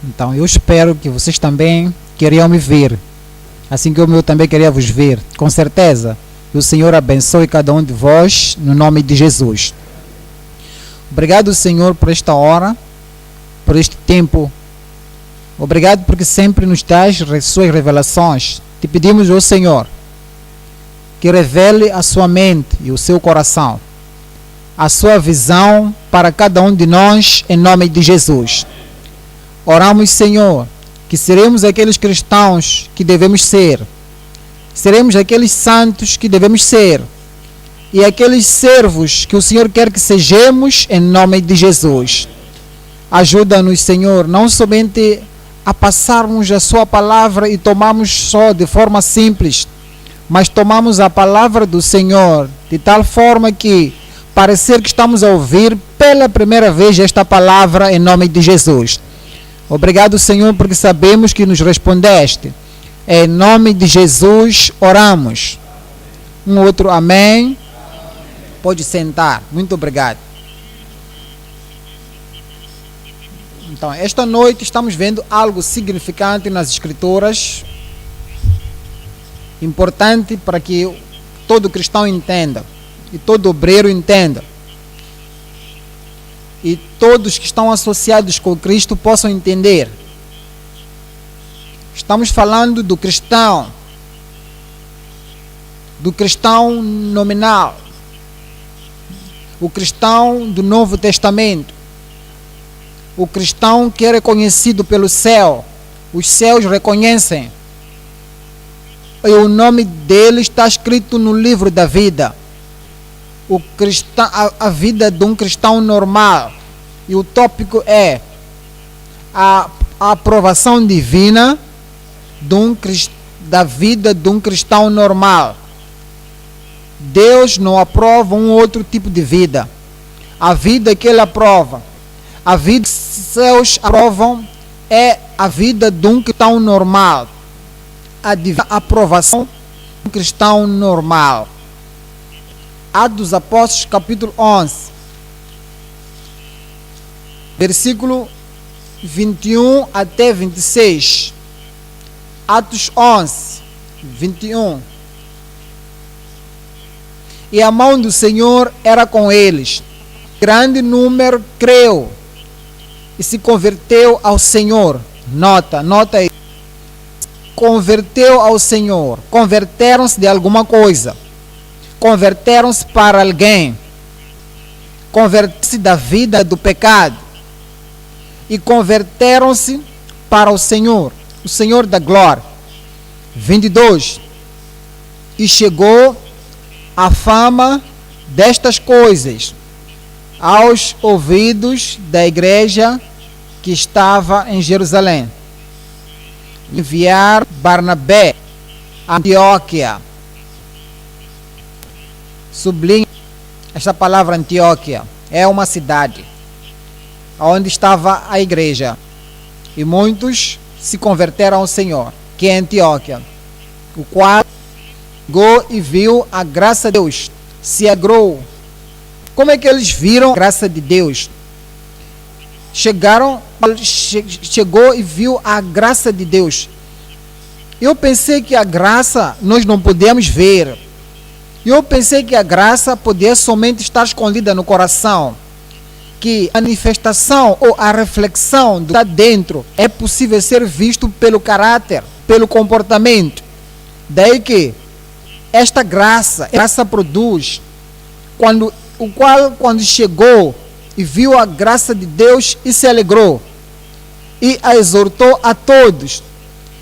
Então eu espero que vocês também queriam me ver, assim que eu também queria vos ver, com certeza. Que o Senhor abençoe cada um de vós, no nome de Jesus. Obrigado, Senhor, por esta hora, por este tempo. Obrigado porque sempre nos dás suas revelações. Te pedimos, ó Senhor, que revele a sua mente e o seu coração, a sua visão para cada um de nós, em nome de Jesus. Oramos, Senhor, que seremos aqueles cristãos que devemos ser, seremos aqueles santos que devemos ser, e aqueles servos que o Senhor quer que sejamos, em nome de Jesus. Ajuda-nos, Senhor, não somente a passarmos a sua palavra e tomamos só de forma simples, mas tomamos a palavra do Senhor de tal forma que parecer que estamos a ouvir pela primeira vez esta palavra, em nome de Jesus. Obrigado, Senhor, porque sabemos que nos respondeste. Em nome de Jesus oramos. Um outro amém. Pode sentar. Muito obrigado. Então, esta noite estamos vendo algo significante nas Escrituras, importante para que todo cristão entenda, e todo obreiro entenda, e todos que estão associados com Cristo possam entender. Estamos falando do cristão nominal, o cristão do Novo Testamento, o cristão que é reconhecido pelo céu, os céus reconhecem, e o nome dele está escrito no livro da vida. O cristão, a vida de um cristão normal, e o tópico é a aprovação divina da vida de um cristão normal. Deus não aprova um outro tipo de vida. A vida que Ele aprova, a vida que os céus aprovam, é a vida de um cristão normal. A divina aprovação de um cristão normal. Atos dos Apóstolos, capítulo 11, versículo 21 até 26. Atos 11, 21. E a mão do Senhor era com eles. Grande número creu e se converteu ao Senhor. Nota aí. Converteu ao Senhor. Converteram-se de alguma coisa. Converteram-se para alguém. Converteram-se da vida do pecado. E converteram-se para o Senhor da glória. 22. E chegou a fama destas coisas aos ouvidos da igreja que estava em Jerusalém. Enviar Barnabé a Antioquia. Sublinha esta palavra Antioquia. É uma cidade onde estava a igreja. E muitos se converteram ao Senhor, que é Antioquia. O qual chegou e viu a graça de Deus. Se agrou. Como é que eles viram a graça de Deus? Chegou e viu a graça de Deus. Eu pensei que a graça nós não podíamos ver. Eu pensei que a graça podia somente estar escondida no coração. Que a manifestação ou a reflexão do que está dentro é possível ser visto pelo caráter, pelo comportamento. Daí que esta graça produz, quando chegou e viu a graça de Deus e se alegrou, e a exortou a todos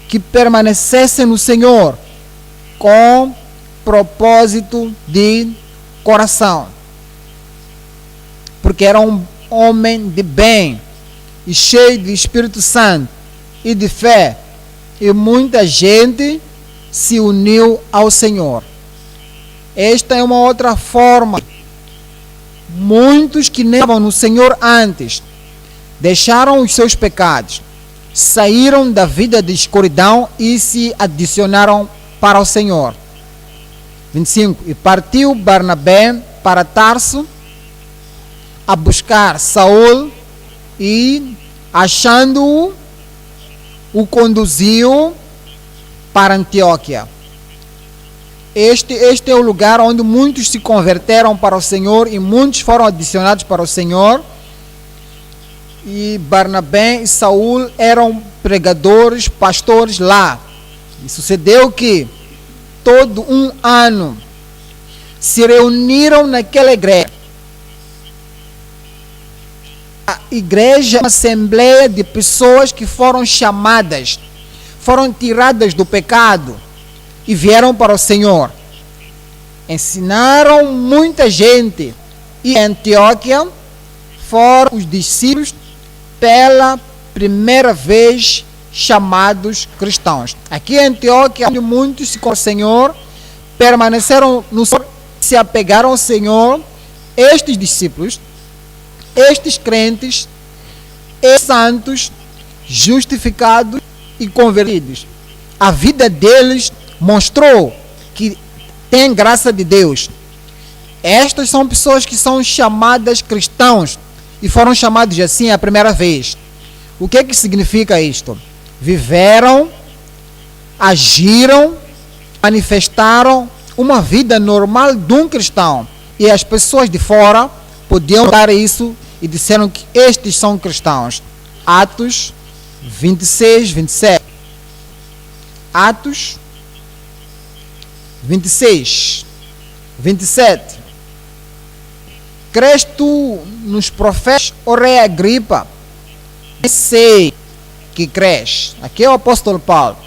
que permanecessem no Senhor com propósito de coração, porque era um homem de bem e cheio de Espírito Santo e de fé, e muita gente se uniu ao Senhor. Esta é uma outra forma. Muitos que nem estavam no Senhor antes deixaram os seus pecados, saíram da vida de escuridão e se adicionaram para o Senhor. 25. E partiu Barnabé para Tarso a buscar Saul, e achando-o o conduziu para Antioquia. Este é o lugar onde muitos se converteram para o Senhor e muitos foram adicionados para o Senhor. E Barnabé e Saul eram pregadores, pastores lá. E sucedeu que todo um ano se reuniram naquela igreja. A igreja é uma assembleia de pessoas que foram chamadas, foram tiradas do pecado e vieram para o Senhor. Ensinaram muita gente. E em Antioquia foram os discípulos pela primeira vez chamados cristãos. Aqui em Antioquia, onde muitos se conheceram o Senhor, permaneceram no Senhor, se apegaram ao Senhor, estes discípulos, estes crentes, estes santos, justificados e convertidos. A vida deles mostrou que tem graça de Deus. Estas são pessoas que são chamadas cristãos e foram chamados assim a primeira vez. O que significa isto? Viveram, agiram, manifestaram uma vida normal de um cristão. E as pessoas de fora podiam dar isso e disseram que estes são cristãos. Atos 26, 27. Atos 26, 27. Crês tu nos profetas, ó rei Agripa? Sei que crês. Aqui é o apóstolo Paulo.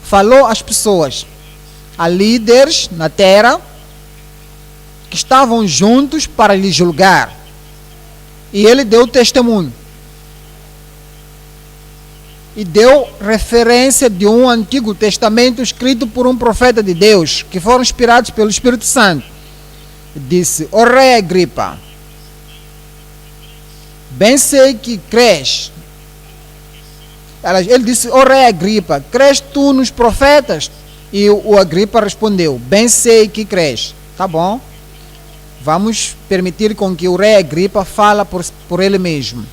Falou às pessoas, a líderes na terra, que estavam juntos para lhe julgar. E ele deu testemunho. E deu referência de um Antigo Testamento escrito por um profeta de Deus, que foram inspirados pelo Espírito Santo. Disse, ó rei Agripa, bem sei que crês. Ele disse, ó rei Agripa, crês tu nos profetas? E o Agripa respondeu, bem sei que crês. Tá bom. Vamos permitir com que o rei Agripa fale por ele mesmo.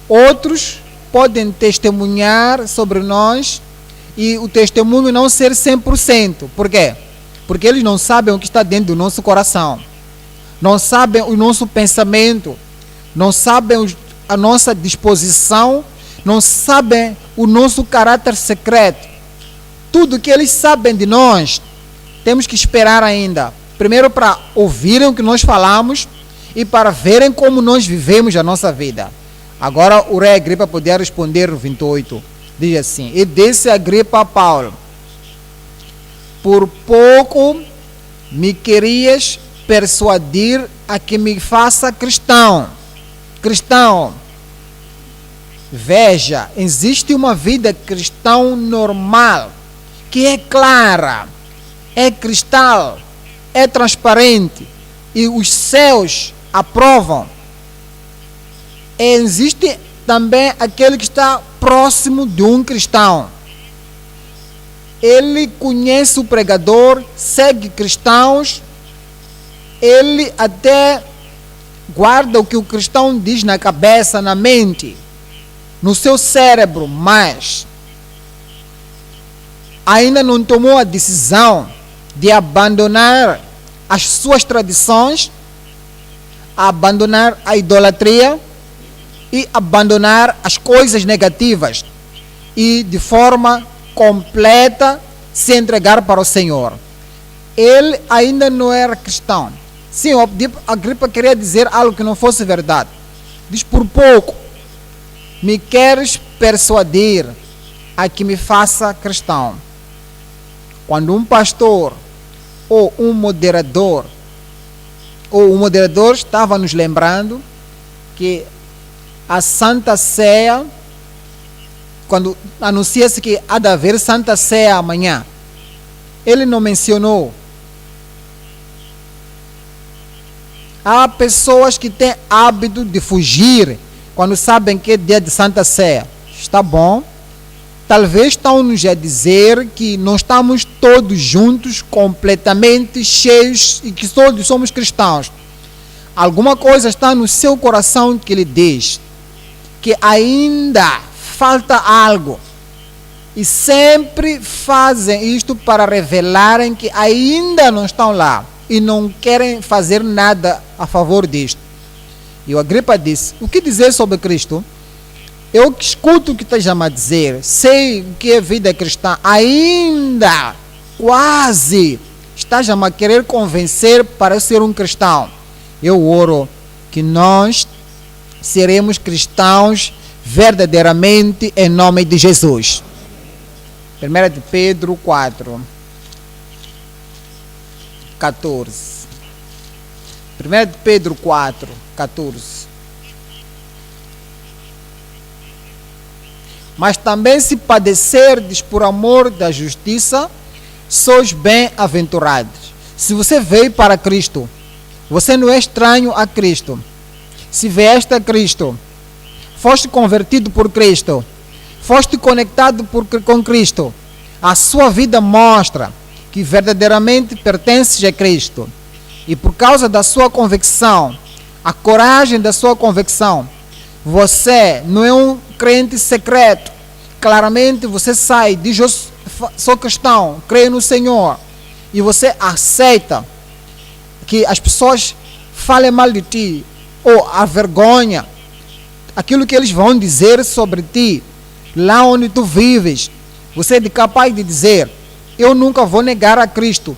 Outros podem testemunhar sobre nós e o testemunho não ser 100%. Por quê? Porque eles não sabem o que está dentro do nosso coração. Não sabem o nosso pensamento. Não sabem a nossa disposição. Não sabem o nosso caráter secreto. Tudo que eles sabem de nós, temos que esperar ainda. Primeiro para ouvirem o que nós falamos e para verem como nós vivemos a nossa vida. Agora o rei Agripa podia responder no 28. Diz assim, e disse Agripa a Paulo, por pouco me querias persuadir a que me faça cristão. Cristão. Veja, existe uma vida cristã normal, que é clara, é cristal, é transparente, e os céus aprovam. Existe também aquele que está próximo de um cristão. Ele conhece o pregador, segue cristãos, ele até guarda o que o cristão diz na cabeça, na mente, no seu cérebro, mas ainda não tomou a decisão de abandonar as suas tradições, abandonar a idolatria e abandonar as coisas negativas e de forma completa se entregar para o Senhor. Ele ainda não era cristão. Sim, Agripa queria dizer algo que não fosse verdade. Diz, por pouco me queres persuadir a que me faça cristão. Quando um pastor ou um moderador estava nos lembrando que a Santa Ceia, quando anuncia-se que há de haver Santa Ceia amanhã, ele não mencionou. Há pessoas que têm hábito de fugir quando sabem que é dia de Santa Ceia. Está bom. Talvez estão-nos a dizer que não estamos todos juntos, completamente cheios e que todos somos cristãos. Alguma coisa está no seu coração que lhe diz que ainda falta algo. E sempre fazem isto para revelarem que ainda não estão lá e não querem fazer nada a favor disto. E o Agripa disse: o que dizer sobre Cristo? Eu que escuto o que estás a dizer, sei o que é vida cristã, ainda quase estás a me querer convencer para eu ser um cristão. Eu oro que nós seremos cristãos verdadeiramente em nome de Jesus. 1 de Pedro 4, 14. 1 de Pedro 4, 14. Mas também se padecerdes por amor da justiça, sois bem-aventurados. Se você veio para Cristo, você não é estranho a Cristo. Se vieste a Cristo, foste convertido por Cristo, foste conectado com Cristo, a sua vida mostra que verdadeiramente pertences a Cristo. E por causa da sua convicção, a coragem da sua convicção, você não é um crente secreto. Claramente você sai, diz: eu sou cristão, creio no Senhor. E você aceita que as pessoas falem mal de ti, ou a vergonha, aquilo que eles vão dizer sobre ti, lá onde tu vives. Você é capaz de dizer: eu nunca vou negar a Cristo.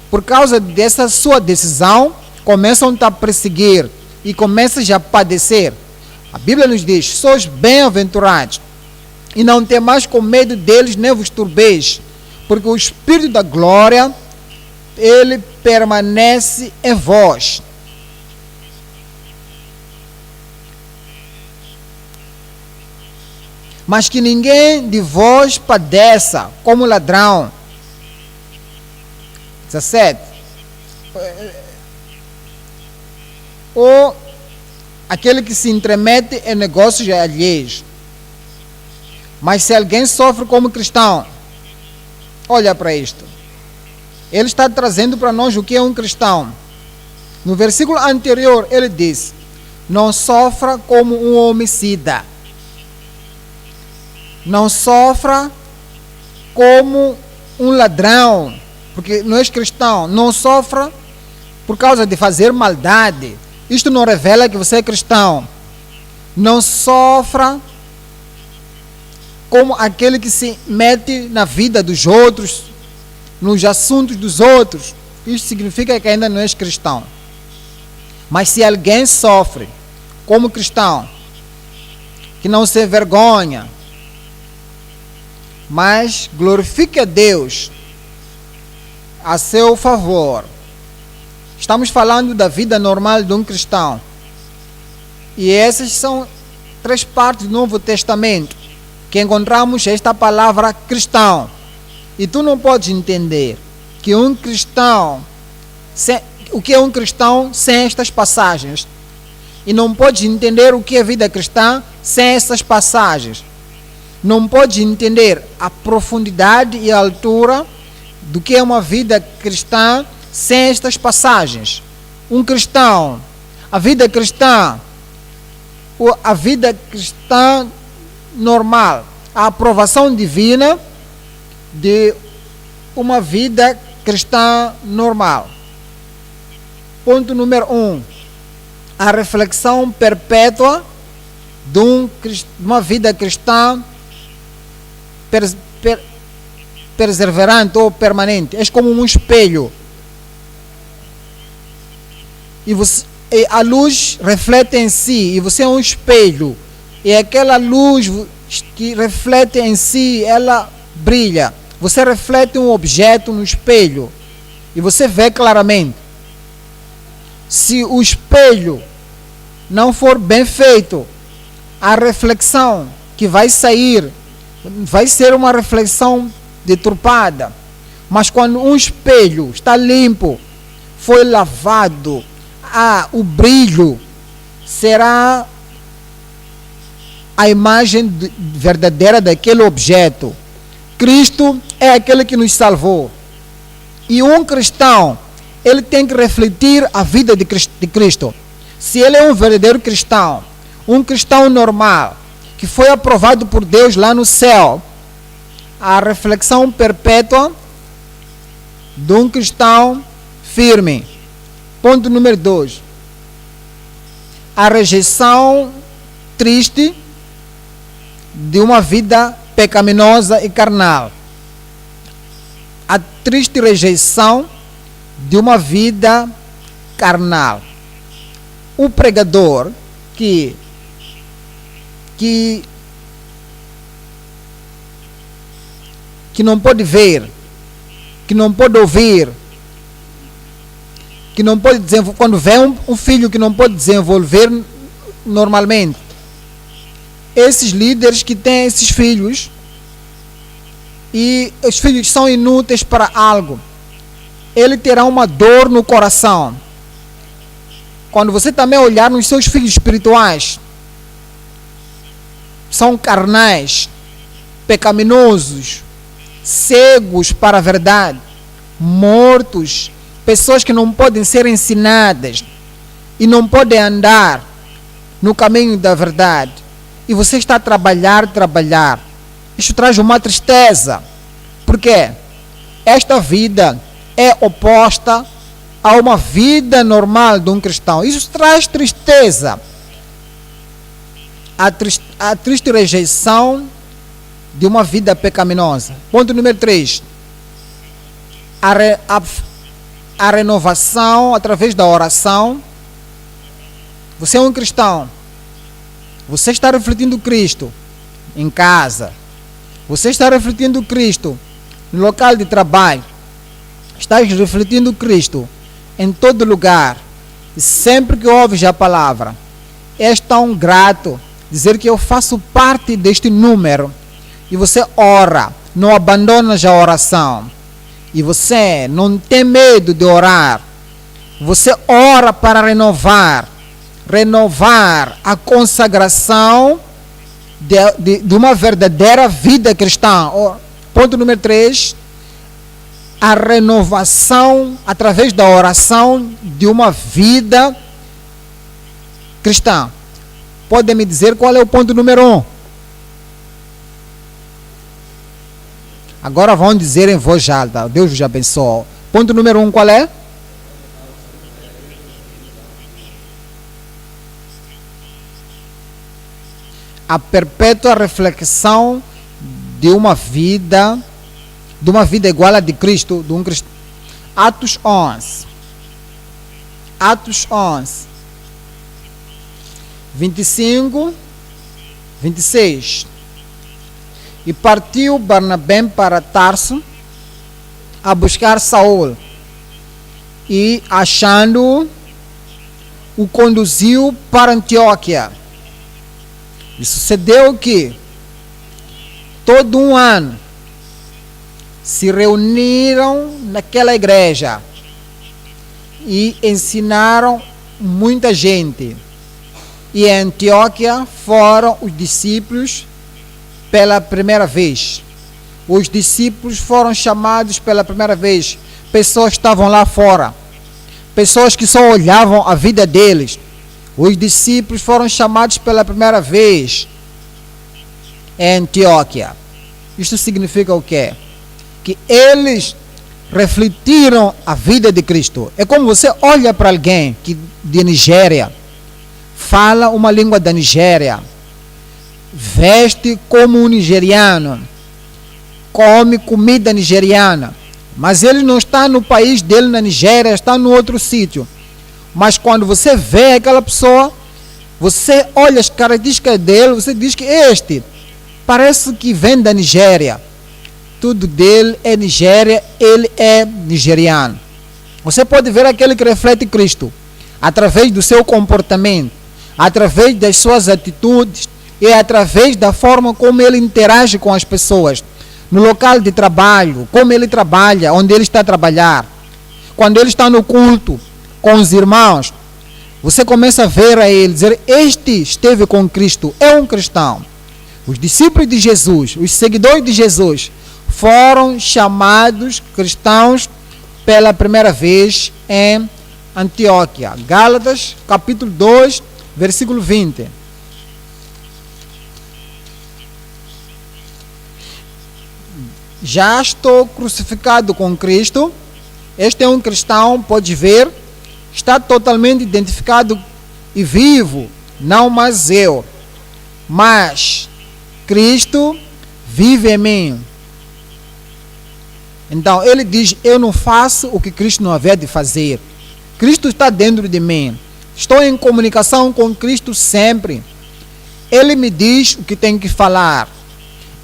Por causa dessa sua decisão, começam a perseguir e começam a padecer. A Bíblia nos diz: sois bem-aventurados, e não tem mais com medo deles, nem vos turbeis, porque o Espírito da glória, ele permanece em vós. Mas que ninguém de vós padeça como ladrão. 17. Ou aquele que se intromete em negócios alheios. Mas se alguém sofre como cristão, olha para isto. Ele está trazendo para nós o que é um cristão. No versículo anterior, ele diz: não sofra como um homicida. Não sofra como um ladrão, porque não és cristão. Não sofra por causa de fazer maldade. Isto não revela que você é cristão. Não sofra como aquele que se mete na vida dos outros, nos assuntos dos outros. Isso significa que ainda não és cristão. Mas se alguém sofre como cristão, que não se envergonha, mas glorifique a Deus a seu favor. Estamos falando da vida normal de um cristão. E essas são 3 partes do Novo Testamento que encontramos esta palavra cristão. E tu não podes entender que um cristão, o que é um cristão sem estas passagens. E não podes entender o que é vida cristã sem essas passagens. Não pode entender a profundidade e a altura do que é uma vida cristã sem estas passagens. Um cristão, a vida cristã normal, a aprovação divina de uma vida cristã normal. Ponto número 1. A reflexão perpétua de uma vida cristã perseverante ou permanente. És como um espelho. E a luz reflete em si. E você é um espelho. E aquela luz que reflete em si, ela brilha. Você reflete um objeto no espelho. E você vê claramente. Se o espelho não for bem feito, a reflexão que vai sair vai ser uma reflexão deturpada. Mas quando um espelho está limpo, foi lavado, o brilho será a imagem verdadeira daquele objeto. Cristo é aquele que nos salvou. E um cristão, ele tem que refletir a vida de Cristo. Se ele é um verdadeiro cristão, um cristão normal, que foi aprovado por Deus lá no céu. A reflexão perpétua de um cristão firme. Ponto número 2. A rejeição triste de uma vida pecaminosa e carnal. A triste rejeição de uma vida carnal. O pregador que não pode ver, que não pode ouvir, que não pode desenvolver, quando vê um filho que não pode desenvolver normalmente, esses líderes que têm esses filhos e os filhos são inúteis para algo, ele terá uma dor no coração. Quando você também olhar nos seus filhos espirituais, são carnais, pecaminosos, cegos para a verdade, mortos, pessoas que não podem ser ensinadas e não podem andar no caminho da verdade. E você está a trabalhar. Isso traz uma tristeza. Por quê? Esta vida é oposta a uma vida normal de um cristão. Isso traz tristeza. A triste rejeição de uma vida pecaminosa. Ponto número 3. A renovação através da oração. Você é um cristão. Você está refletindo Cristo em casa. Você está refletindo Cristo no local de trabalho. Estás refletindo Cristo em todo lugar. E sempre que ouves a palavra, és tão grato dizer que eu faço parte deste número. E você ora, não abandonas a oração. E você não tem medo de orar. Você ora para renovar a consagração de uma verdadeira vida cristã. Ponto número 3. A renovação através da oração de uma vida cristã. Pode me dizer qual é o ponto número 1? Agora vão dizer em voz alta. Deus vos abençoe. Ponto número 1 qual é? A perpétua reflexão de uma vida igual à de Cristo, de um cristão. Atos 11. 25, 26. E partiu Barnabé para Tarso a buscar Saul. E achando-o, o conduziu para Antioquia. E sucedeu que todo um ano se reuniram naquela igreja e ensinaram muita gente. E em Antioquia foram os discípulos pela primeira vez. Os discípulos foram chamados pela primeira vez. Pessoas que estavam lá fora. Pessoas que só olhavam a vida deles. Os discípulos foram chamados pela primeira vez em Antioquia. Isto significa o quê? Que eles refletiram a vida de Cristo. É como você olha para alguém que de Nigéria, fala uma língua da Nigéria, veste como um nigeriano, come comida nigeriana, mas ele não está no país dele na Nigéria, está no outro sítio. Mas quando você vê aquela pessoa, você olha as características dele, você diz que este parece que vem da Nigéria. Tudo dele é Nigéria, ele é nigeriano. Você pode ver aquele que reflete Cristo através do seu comportamento, através das suas atitudes e através da forma como ele interage com as pessoas. No local de trabalho, como ele trabalha, onde ele está a trabalhar. Quando ele está no culto com os irmãos, você começa a ver a ele, dizer, este esteve com Cristo, é um cristão. Os discípulos de Jesus, os seguidores de Jesus, foram chamados cristãos pela primeira vez em Antioquia. Gálatas, capítulo 2, versículo 20. já estou crucificado com Cristo. Este é um cristão, pode ver, está totalmente identificado e vivo, não mais eu, mas Cristo vive em mim. Então ele diz, eu não faço o que Cristo não havia de fazer. Cristo está dentro de mim. Estou em comunicação com Cristo sempre. Ele me diz o que tenho que falar.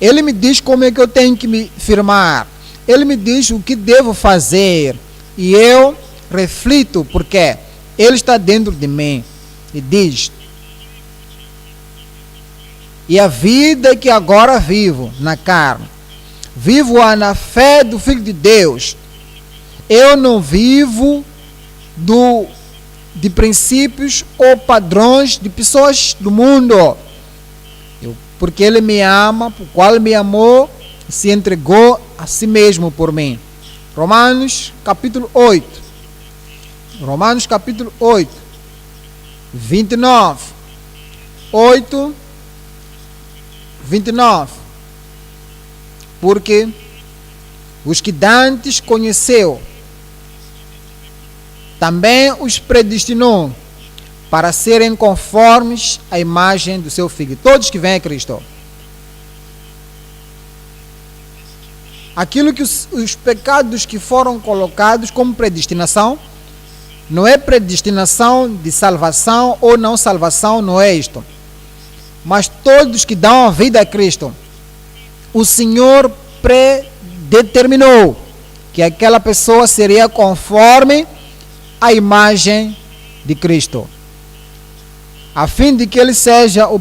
Ele me diz como é que eu tenho que me firmar. Ele me diz o que devo fazer. E eu reflito porque Ele está dentro de mim. E diz, e a vida que agora vivo na carne, vivo-a na fé do Filho de Deus. Eu não vivo de princípios ou padrões de pessoas do mundo. Porque Ele me ama, por qual me amou, se entregou a si mesmo por mim. Romanos capítulo 8. Romanos capítulo 8. 29. 8. 29. Porque os que dantes conheceu, também os predestinou para serem conformes à imagem do seu Filho. Todos que vêm a Cristo. Aquilo que os pecados que foram colocados como predestinação, não é predestinação de salvação ou não salvação, não é isto. Mas todos que dão a vida a Cristo, o Senhor predeterminou que aquela pessoa seria conforme à imagem de Cristo, a fim de que ele seja o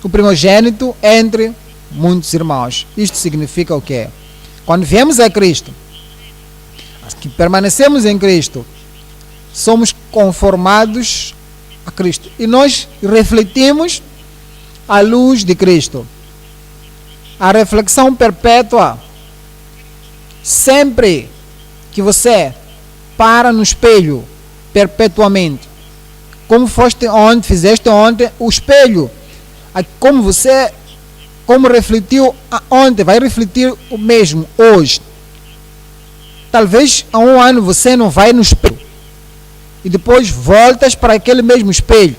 primogênito entre muitos irmãos. Isto significa o quê? Quando viemos a Cristo, que permanecemos em Cristo, somos conformados a Cristo e nós refletimos a luz de Cristo. A reflexão perpétua, sempre que você para no espelho, perpetuamente, como foste ontem, fizeste ontem, o espelho, como refletiu ontem, vai refletir o mesmo hoje. Talvez há um ano você não vai no espelho e depois voltas para aquele mesmo espelho.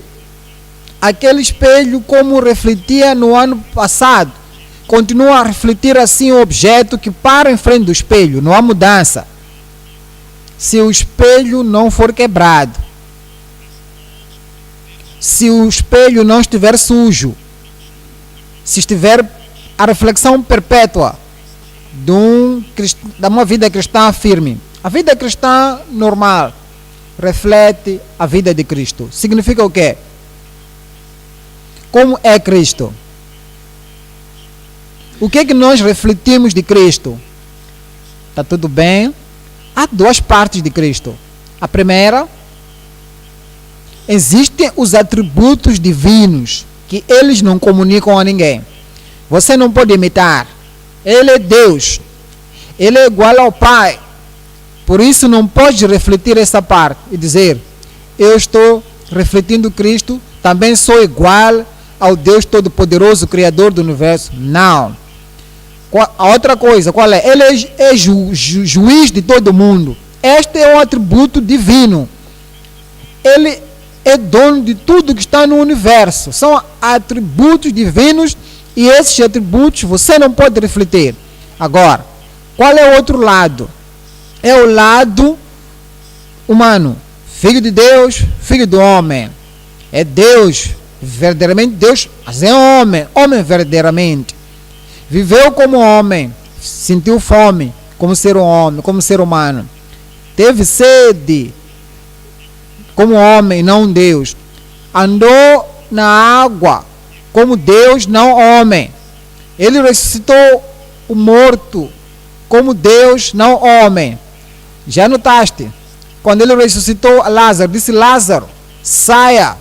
Aquele espelho, como refletia no ano passado, continua a refletir assim o objeto que para em frente do espelho, não há mudança. Se o espelho não for quebrado, se o espelho não estiver sujo, se estiver a reflexão perpétua de uma vida cristã firme, a vida cristã normal reflete a vida de Cristo. Significa o quê? Como é Cristo? O que é que nós refletimos de Cristo? Está tudo bem? Há duas partes de Cristo. A primeira, existem os atributos divinos que eles não comunicam a ninguém. Você não pode imitar. Ele é Deus. Ele é igual ao Pai. Por isso não pode refletir essa parte e dizer, eu estou refletindo Cristo, também sou igual ao Deus Todo-Poderoso, Criador do Universo. Não. A outra coisa, qual é? Ele é juiz de todo mundo. Este é um atributo divino. Ele é dono de tudo que está no universo. São atributos divinos e esses atributos você não pode refletir. Agora, qual é o outro lado? É o lado humano. Filho de Deus, filho do homem. É Deus, verdadeiramente Deus, mas é homem, homem verdadeiramente. Viveu como homem, sentiu fome como ser homem, como ser humano. Teve sede como homem, não Deus. Andou na água como Deus, não homem. Ele ressuscitou o morto como Deus, não homem. Já notaste? Quando ele ressuscitou Lázaro, disse Lázaro, saia.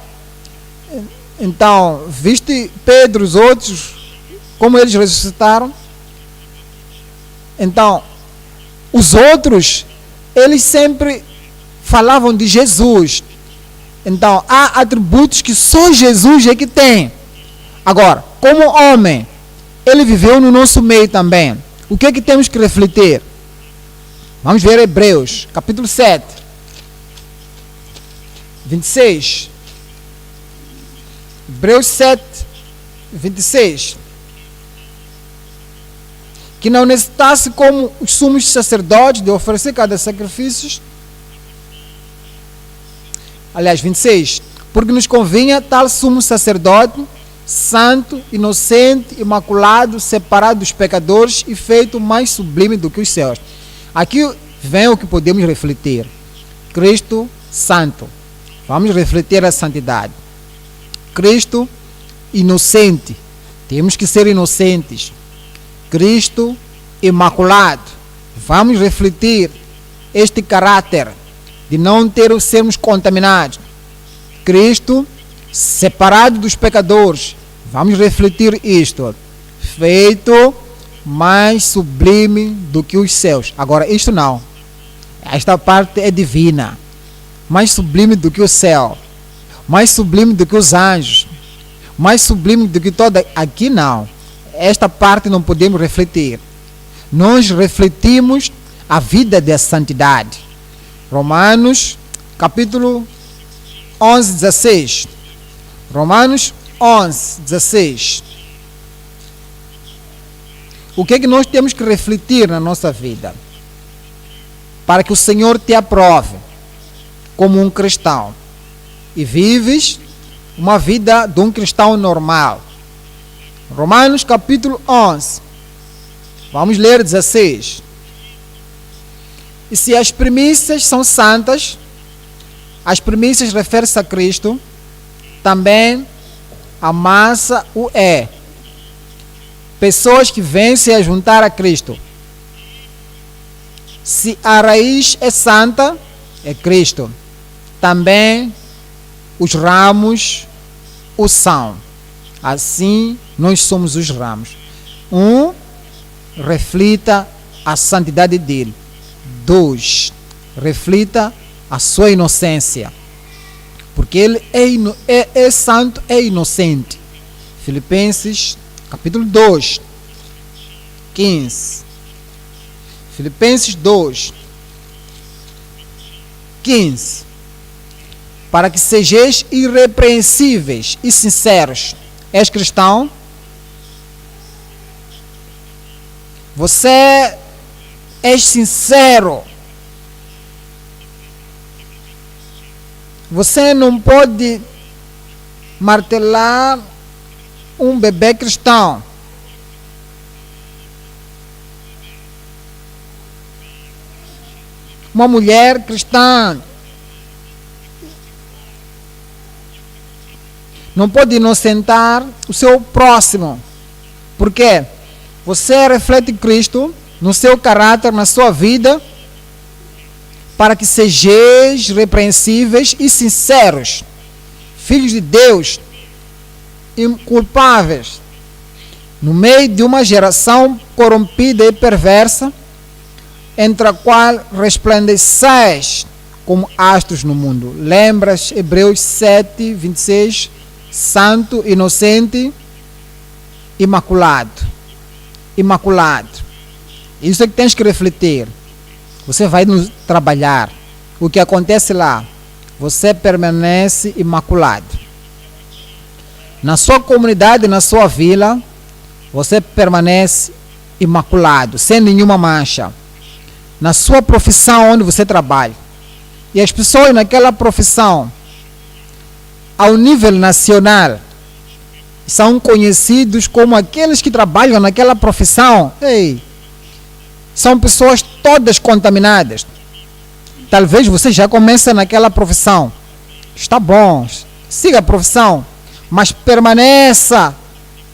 Então, viste Pedro, os outros, como eles ressuscitaram? Então, os outros, eles sempre falavam de Jesus. Então, há atributos que só Jesus é que tem. Agora, como homem, ele viveu no nosso meio também. O que é que temos que refletir? Vamos ver Hebreus, capítulo 7, 26. Hebreus 7, 26. Que não necessitasse, como os sumos sacerdotes, de oferecer cada sacrifícios. Aliás, 26. Porque nos convinha tal sumo sacerdote, santo, inocente, imaculado, separado dos pecadores e feito mais sublime do que os céus. Aqui vem o que podemos refletir. Cristo santo. Vamos refletir a santidade. Cristo inocente. Temos que ser inocentes. Cristo imaculado. Vamos refletir este caráter de não sermos contaminados. Cristo separado dos pecadores. Vamos refletir isto. Feito mais sublime do que os céus. Agora, isto não. Esta parte é divina. Mais sublime do que o céu. Mais sublime do que os anjos. Mais sublime do que toda. Aqui não. Esta parte não podemos refletir. Nós refletimos a vida da santidade. Romanos, capítulo 11, 16. Romanos 11, 16. O que é que nós temos que refletir na nossa vida? Para que o Senhor te aprove como um cristão. E vives uma vida de um cristão normal. Romanos capítulo 11. Vamos ler 16. E se as primícias são santas, as primícias referem-se a Cristo, também a massa o é. Pessoas que vêm se juntar a Cristo. Se a raiz é santa, é Cristo. Também os ramos o são. Assim, nós somos os ramos. Reflita a santidade dele. 2. Reflita a sua inocência. Porque ele é santo, é inocente. Filipenses, capítulo 2, 15. Filipenses 2, 15. Para que sejais irrepreensíveis e sinceros. És cristão? Você é sincero. Você não pode martelar um bebê cristão. Uma mulher cristã. Não pode inocentar o seu próximo. Por quê? Você reflete Cristo no seu caráter, na sua vida, para que sejais repreensíveis e sinceros, filhos de Deus, inculpáveis, no meio de uma geração corrompida e perversa, entre a qual resplandeceis como astros no mundo. Lembras Hebreus 7, 26, santo, inocente, imaculado. Imaculado. Isso é que tens que refletir. Você vai trabalhar. O que acontece lá? Você permanece imaculado. Na sua comunidade, na sua vila, você permanece imaculado, sem nenhuma mancha. Na sua profissão onde você trabalha. E as pessoas naquela profissão, ao nível nacional, são conhecidos como aqueles que trabalham naquela profissão. São pessoas todas contaminadas. Talvez você já comece naquela profissão. Está bom, siga a profissão, mas permaneça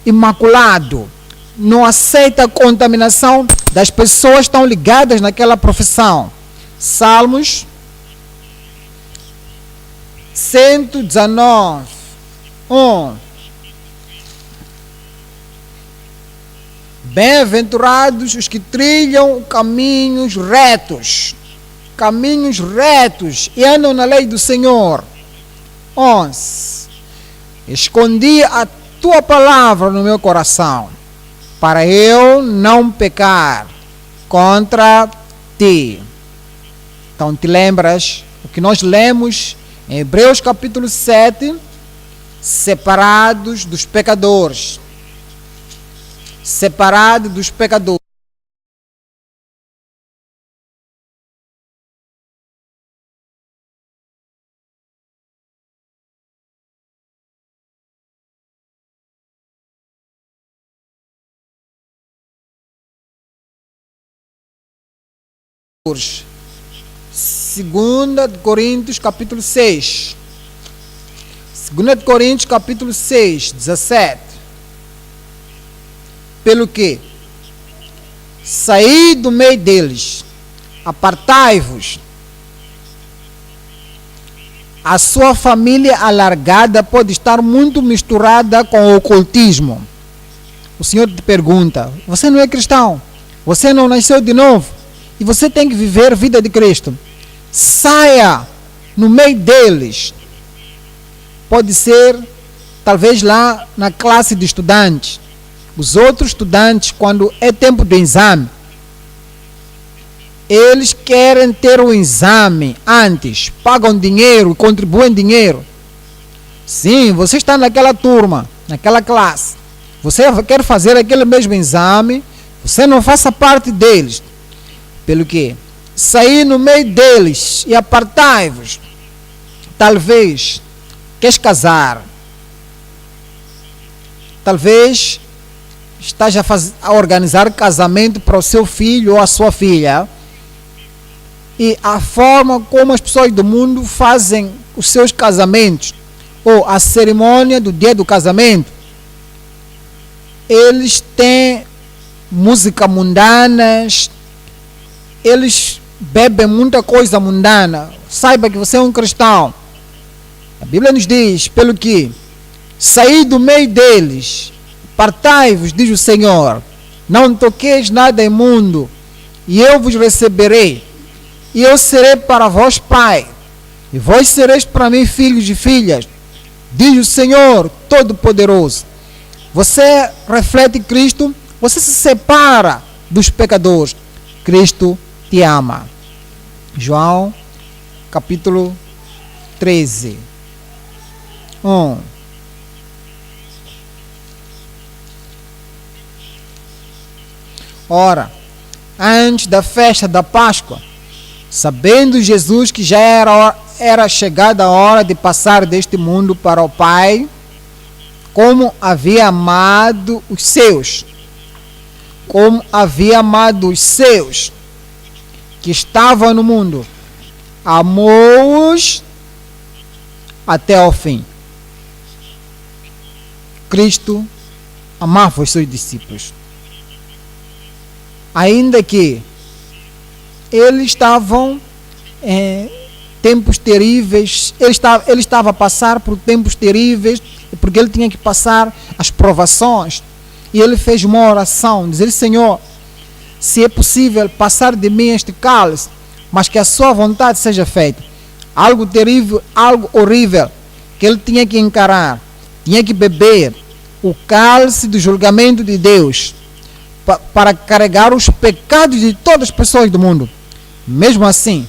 imaculado. Não aceita a contaminação das pessoas que estão ligadas naquela profissão. Salmos 119, 1. Bem-aventurados os que trilham caminhos retos e andam na lei do Senhor. 11. Escondi a tua palavra no meu coração, para eu não pecar contra ti. Então te lembras o que nós lemos em Hebreus capítulo 7, separados dos pecadores. Separados dos pecadores. Segunda de Coríntios capítulo 6. Segunda de Coríntios capítulo 6, 17. Pelo que? Saí do meio deles, apartai-vos. A sua família alargada pode estar muito misturada com o ocultismo. O Senhor te pergunta: você não é cristão? Você não nasceu de novo? E você tem que viver a vida de Cristo. Saia no meio deles. Pode ser, talvez lá na classe de estudantes. Os outros estudantes, quando é tempo do exame, eles querem ter o exame antes. Pagam dinheiro, contribuem dinheiro. Sim, você está naquela turma, naquela classe. Você quer fazer aquele mesmo exame. Você não faça parte deles. Pelo que? Saí no meio deles e apartai-vos. Talvez queres casar. Talvez estás a organizar casamento para o seu filho ou a sua filha. E a forma como as pessoas do mundo fazem os seus casamentos, ou a cerimônia do dia do casamento, eles têm música mundanas, eles bebem muita coisa mundana. Saiba que você é um cristão. A Bíblia nos diz: pelo que saí do meio deles, apartai-vos, diz o Senhor, não toqueis nada imundo, e eu vos receberei, e eu serei para vós pai, e vós sereis para mim filhos e filhas, diz o Senhor Todo-Poderoso. Você reflete Cristo, você se separa dos pecadores. Cristo te ama. João capítulo 13, 1. Ora, antes da festa da Páscoa, sabendo Jesus que já era chegada a hora de passar deste mundo para o Pai, como havia amado os seus, que estavam no mundo, amou-os até ao fim. Cristo amava os seus discípulos. Ainda que eles estavam em tempos terríveis, ele estava a passar por tempos terríveis, porque ele tinha que passar as provações. E ele fez uma oração, dizer: Senhor, se é possível passar de mim este cálice, mas que a sua vontade seja feita. Algo terrível, algo horrível, que ele tinha que encarar, tinha que beber o cálice do julgamento de Deus, para carregar os pecados de todas as pessoas do mundo. Mesmo assim,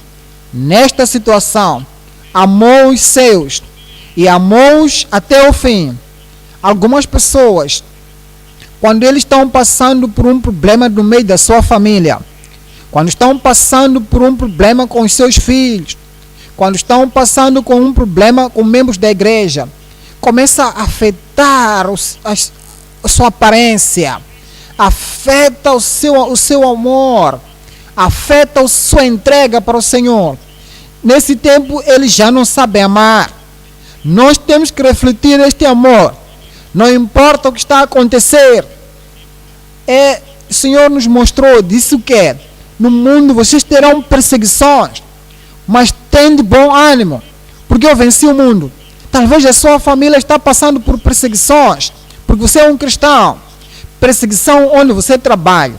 nesta situação, amou os seus e amou-os até o fim. Algumas pessoas, quando eles estão passando por um problema no meio da sua família, quando estão passando por um problema com os seus filhos, quando estão passando com um problema com membros da igreja, começa a afetar a sua aparência, afeta o seu amor, afeta a sua entrega para o Senhor. Nesse tempo, eles já não sabem amar. Nós temos que refletir este amor. Não importa o que está a acontecer. O Senhor nos mostrou, disse o que? No mundo vocês terão perseguições, mas tende bom ânimo, porque eu venci o mundo. Talvez a sua família está passando por perseguições, porque você é um cristão. Perseguição onde você trabalha.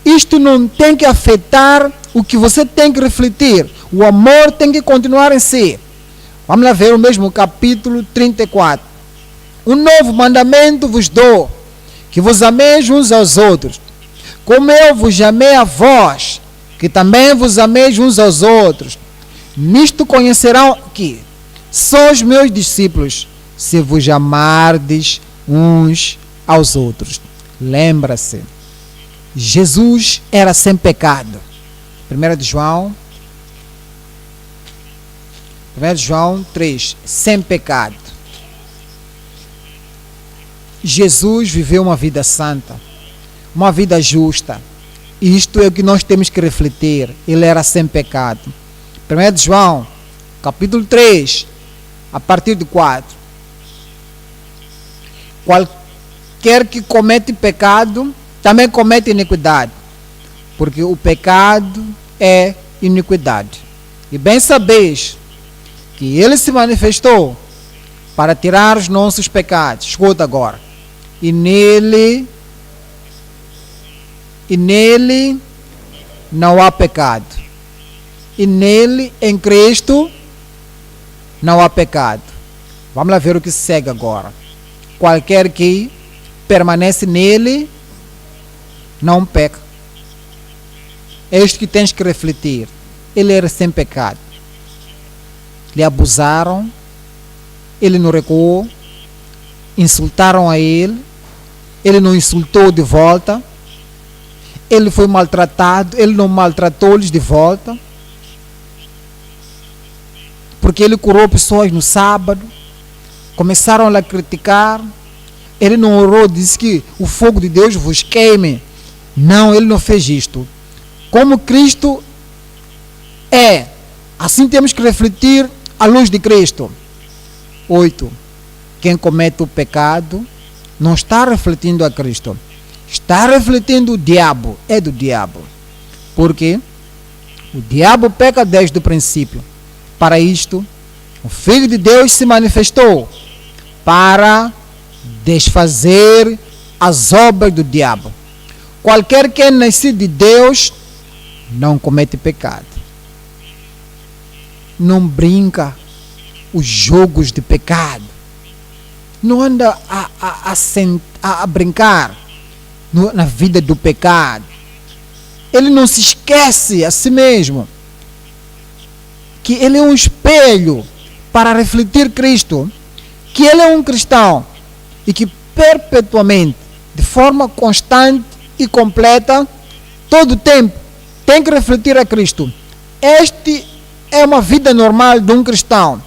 Isto não tem que afetar o que você tem que refletir. O amor tem que continuar em si. Vamos lá ver o mesmo capítulo 34. Um novo mandamento vos dou, que vos ameis uns aos outros, como eu vos amei a vós, que também vos ameis uns aos outros. Nisto conhecerão que sois meus discípulos, se vos amardes uns aos outros. Lembra-se, Jesus era sem pecado. 1 João 3, sem pecado. Jesus viveu uma vida santa, uma vida justa. Isto é o que nós temos que refletir. Ele era sem pecado. 1 João, capítulo 3, a partir de 4. Qualquer que comete pecado, também comete iniquidade. Porque o pecado é iniquidade. E bem sabeis que ele se manifestou para tirar os nossos pecados. Escuta agora. E nele não há pecado. E nele, em Cristo, não há pecado. Vamos lá ver o que segue agora. Qualquer que permanece nele, não peca. É isto que tens que refletir. Ele era sem pecado. Lhe abusaram, ele não recuou, insultaram a ele não insultou de volta, ele foi maltratado, ele não maltratou-lhes de volta, porque ele curou pessoas no sábado, começaram a criticar, ele não orou, disse que o fogo de Deus vos queime. Não, ele não fez isto. Como Cristo é, assim temos que refletir à luz de Cristo. 8. Quem comete o pecado não está refletindo a Cristo, está refletindo o diabo, é do diabo. Porque o diabo peca desde o princípio. Para isto, o Filho de Deus se manifestou para desfazer as obras do diabo. Qualquer que é nascido de Deus não comete pecado. Não brinca os jogos de pecado. Não anda a brincar na vida do pecado. Ele não se esquece a si mesmo que ele é um espelho para refletir Cristo, que ele é um cristão e que perpetuamente, de forma constante e completa, todo o tempo, tem que refletir a Cristo. Este é uma vida normal de um cristão.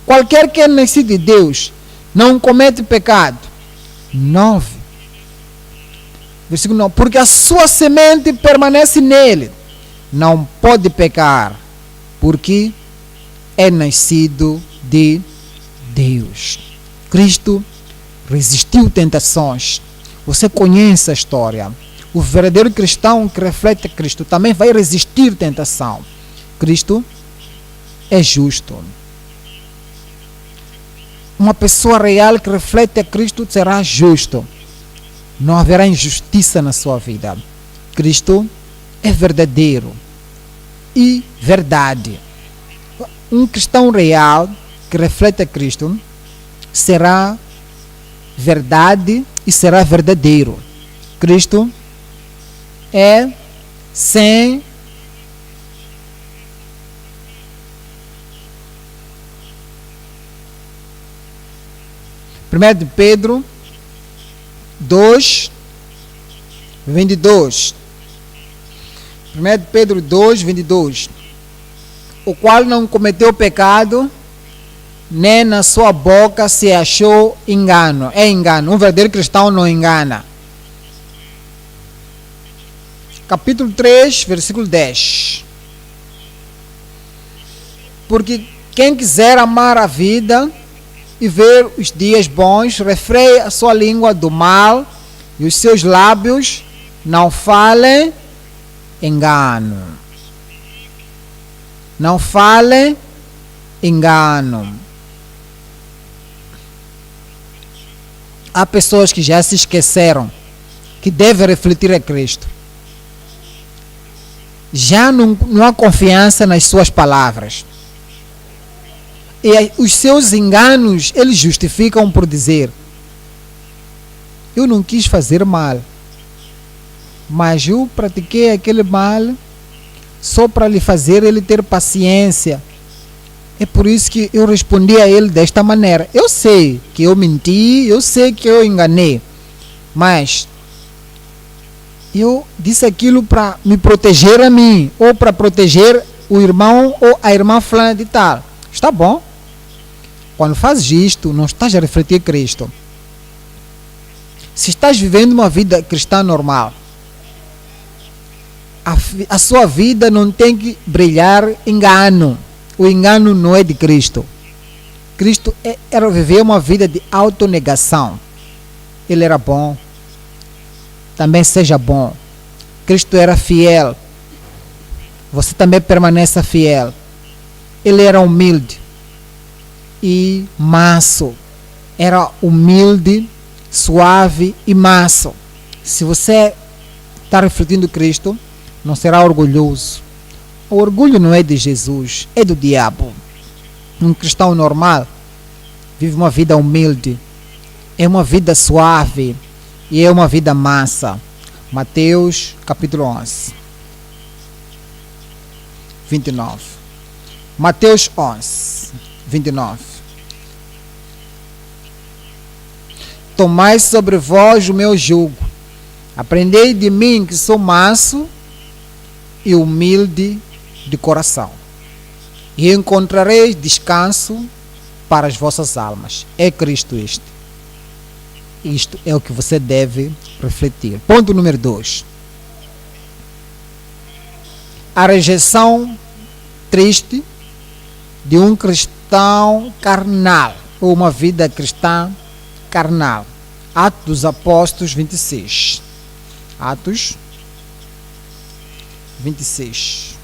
Qualquer que é nascido de Deus não comete pecado. 9. Versículo 9. Porque a sua semente permanece nele. Não pode pecar, porque é nascido de Deus. Cristo resistiu tentações. Você conhece a história. O verdadeiro cristão que reflete Cristo também vai resistir tentação. Cristo é justo. Uma pessoa real que reflete a Cristo será justo. Não haverá injustiça na sua vida. Cristo é verdadeiro e verdade. Um cristão real que reflete a Cristo será verdade e será verdadeiro. Cristo é sem Primeiro de Pedro 2, 22. 1 de Pedro 2, 22. O qual não cometeu pecado, nem na sua boca se achou engano. É engano. Um verdadeiro cristão não engana. Capítulo 3, versículo 10. Porque quem quiser amar a vida e ver os dias bons, refreie a sua língua do mal e os seus lábios não falem engano. Não falem engano. Há pessoas que já se esqueceram que devem refletir a Cristo. Já não há confiança nas suas palavras. E os seus enganos, eles justificam por dizer: Eu não quis fazer mal, mas eu pratiquei aquele mal só para lhe fazer ele ter paciência. É por isso que eu respondi a ele desta maneira. Eu sei que eu menti, eu sei que eu enganei, mas eu disse aquilo para me proteger a mim, ou para proteger o irmão ou a irmã fulana de tal. Está bom? Quando fazes isto, não estás a refletir Cristo. Se estás vivendo uma vida cristã normal, a sua vida não tem que brilhar engano. O engano não é de Cristo. Cristo era viver uma vida de autonegação. Ele era bom. Também seja bom. Cristo era fiel. Você também permaneça fiel. Ele era humilde e manso. Era humilde, suave e manso. Se você está refletindo Cristo, não será orgulhoso. O orgulho não é de Jesus, é do diabo. Um cristão normal vive uma vida humilde, é uma vida suave e é uma vida mansa. Mateus capítulo 11, 29. Mateus 11, 29. Tomai sobre vós o meu jugo, aprendei de mim que sou manso e humilde de coração, e encontrareis descanso para as vossas almas. É Cristo este. Isto é o que você deve refletir. Ponto número 2. A rejeição triste de um cristão carnal, ou uma vida cristã carnal. Atos dos Apóstolos 26. Atos 26.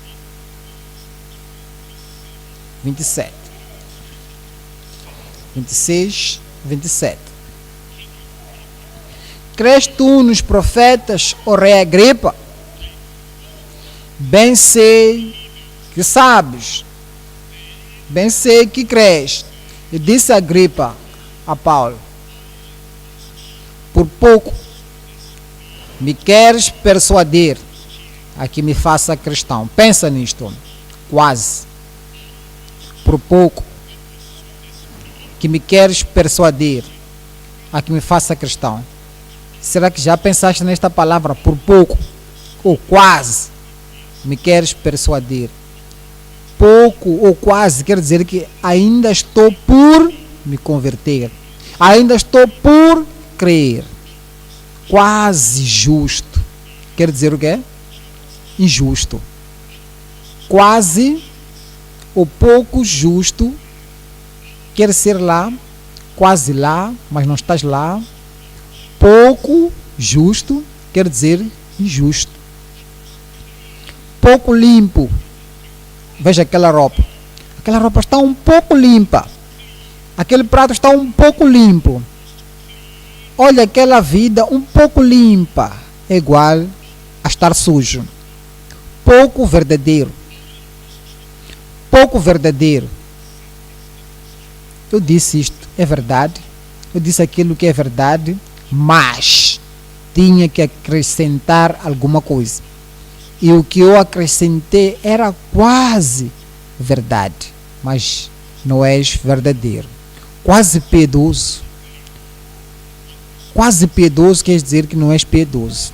27. 26, 27. Crês tu nos profetas, ó rei Agripa? Bem sei que sabes. Bem sei que crês. E disse Agripa a Paulo: por pouco me queres persuadir a que me faça cristão. Pensa nisto. Quase. Por pouco que me queres persuadir a que me faça cristão. Será que já pensaste nesta palavra? Por pouco ou quase me queres persuadir. Pouco ou quase quer dizer que ainda estou por me converter, ainda estou por crer. Quase justo quer dizer o quê? Injusto. Quase ou pouco justo quer ser lá, quase lá, mas não estás lá. Pouco justo quer dizer injusto. Pouco limpo. Veja aquela roupa. Aquela roupa está um pouco limpa. Aquele prato está um pouco limpo. Olha aquela vida um pouco limpa. É igual a estar sujo. Pouco verdadeiro. Pouco verdadeiro. Eu disse isto, é verdade. Eu disse aquilo que é verdade, mas tinha que acrescentar alguma coisa. E o que eu acrescentei era quase verdade, mas não és verdadeiro. Quase piedoso. Quase piedoso quer dizer que não és piedoso.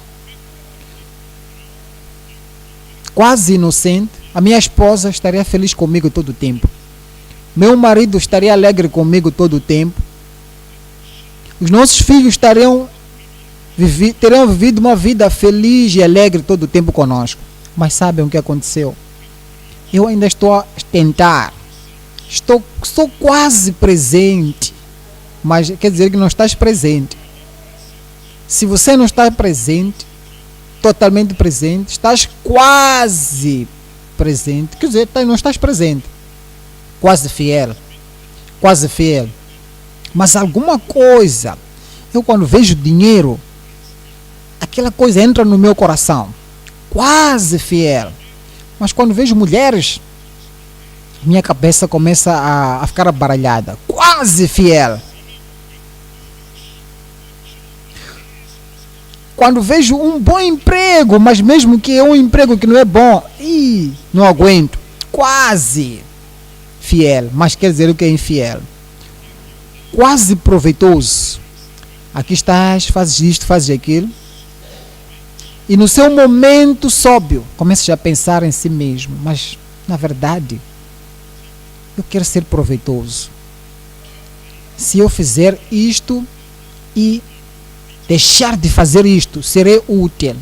Quase inocente. A minha esposa estaria feliz comigo todo o tempo. Meu marido estaria alegre comigo todo o tempo. Os nossos filhos teriam vivido uma vida feliz e alegre todo o tempo conosco. Mas sabem o que aconteceu? Eu ainda estou a tentar. Sou quase presente. Mas quer dizer que não estás presente. Se você não está presente, totalmente presente, estás quase presente. Quer dizer, não estás presente. Quase fiel. Quase fiel. Mas alguma coisa, eu quando vejo dinheiro, aquela coisa entra no meu coração. Quase fiel. Mas quando vejo mulheres, minha cabeça começa a ficar baralhada. Quase fiel. quando vejo um bom emprego, mas mesmo que é um emprego que não é bom, não aguento. Quase fiel, mas quer dizer o que é infiel? Quase proveitoso. Aqui estás, fazes isto, fazes aquilo. E no seu momento sóbrio, começas a pensar em si mesmo, mas na verdade, eu quero ser proveitoso. Se eu fizer isto e deixar de fazer isto, serei útil,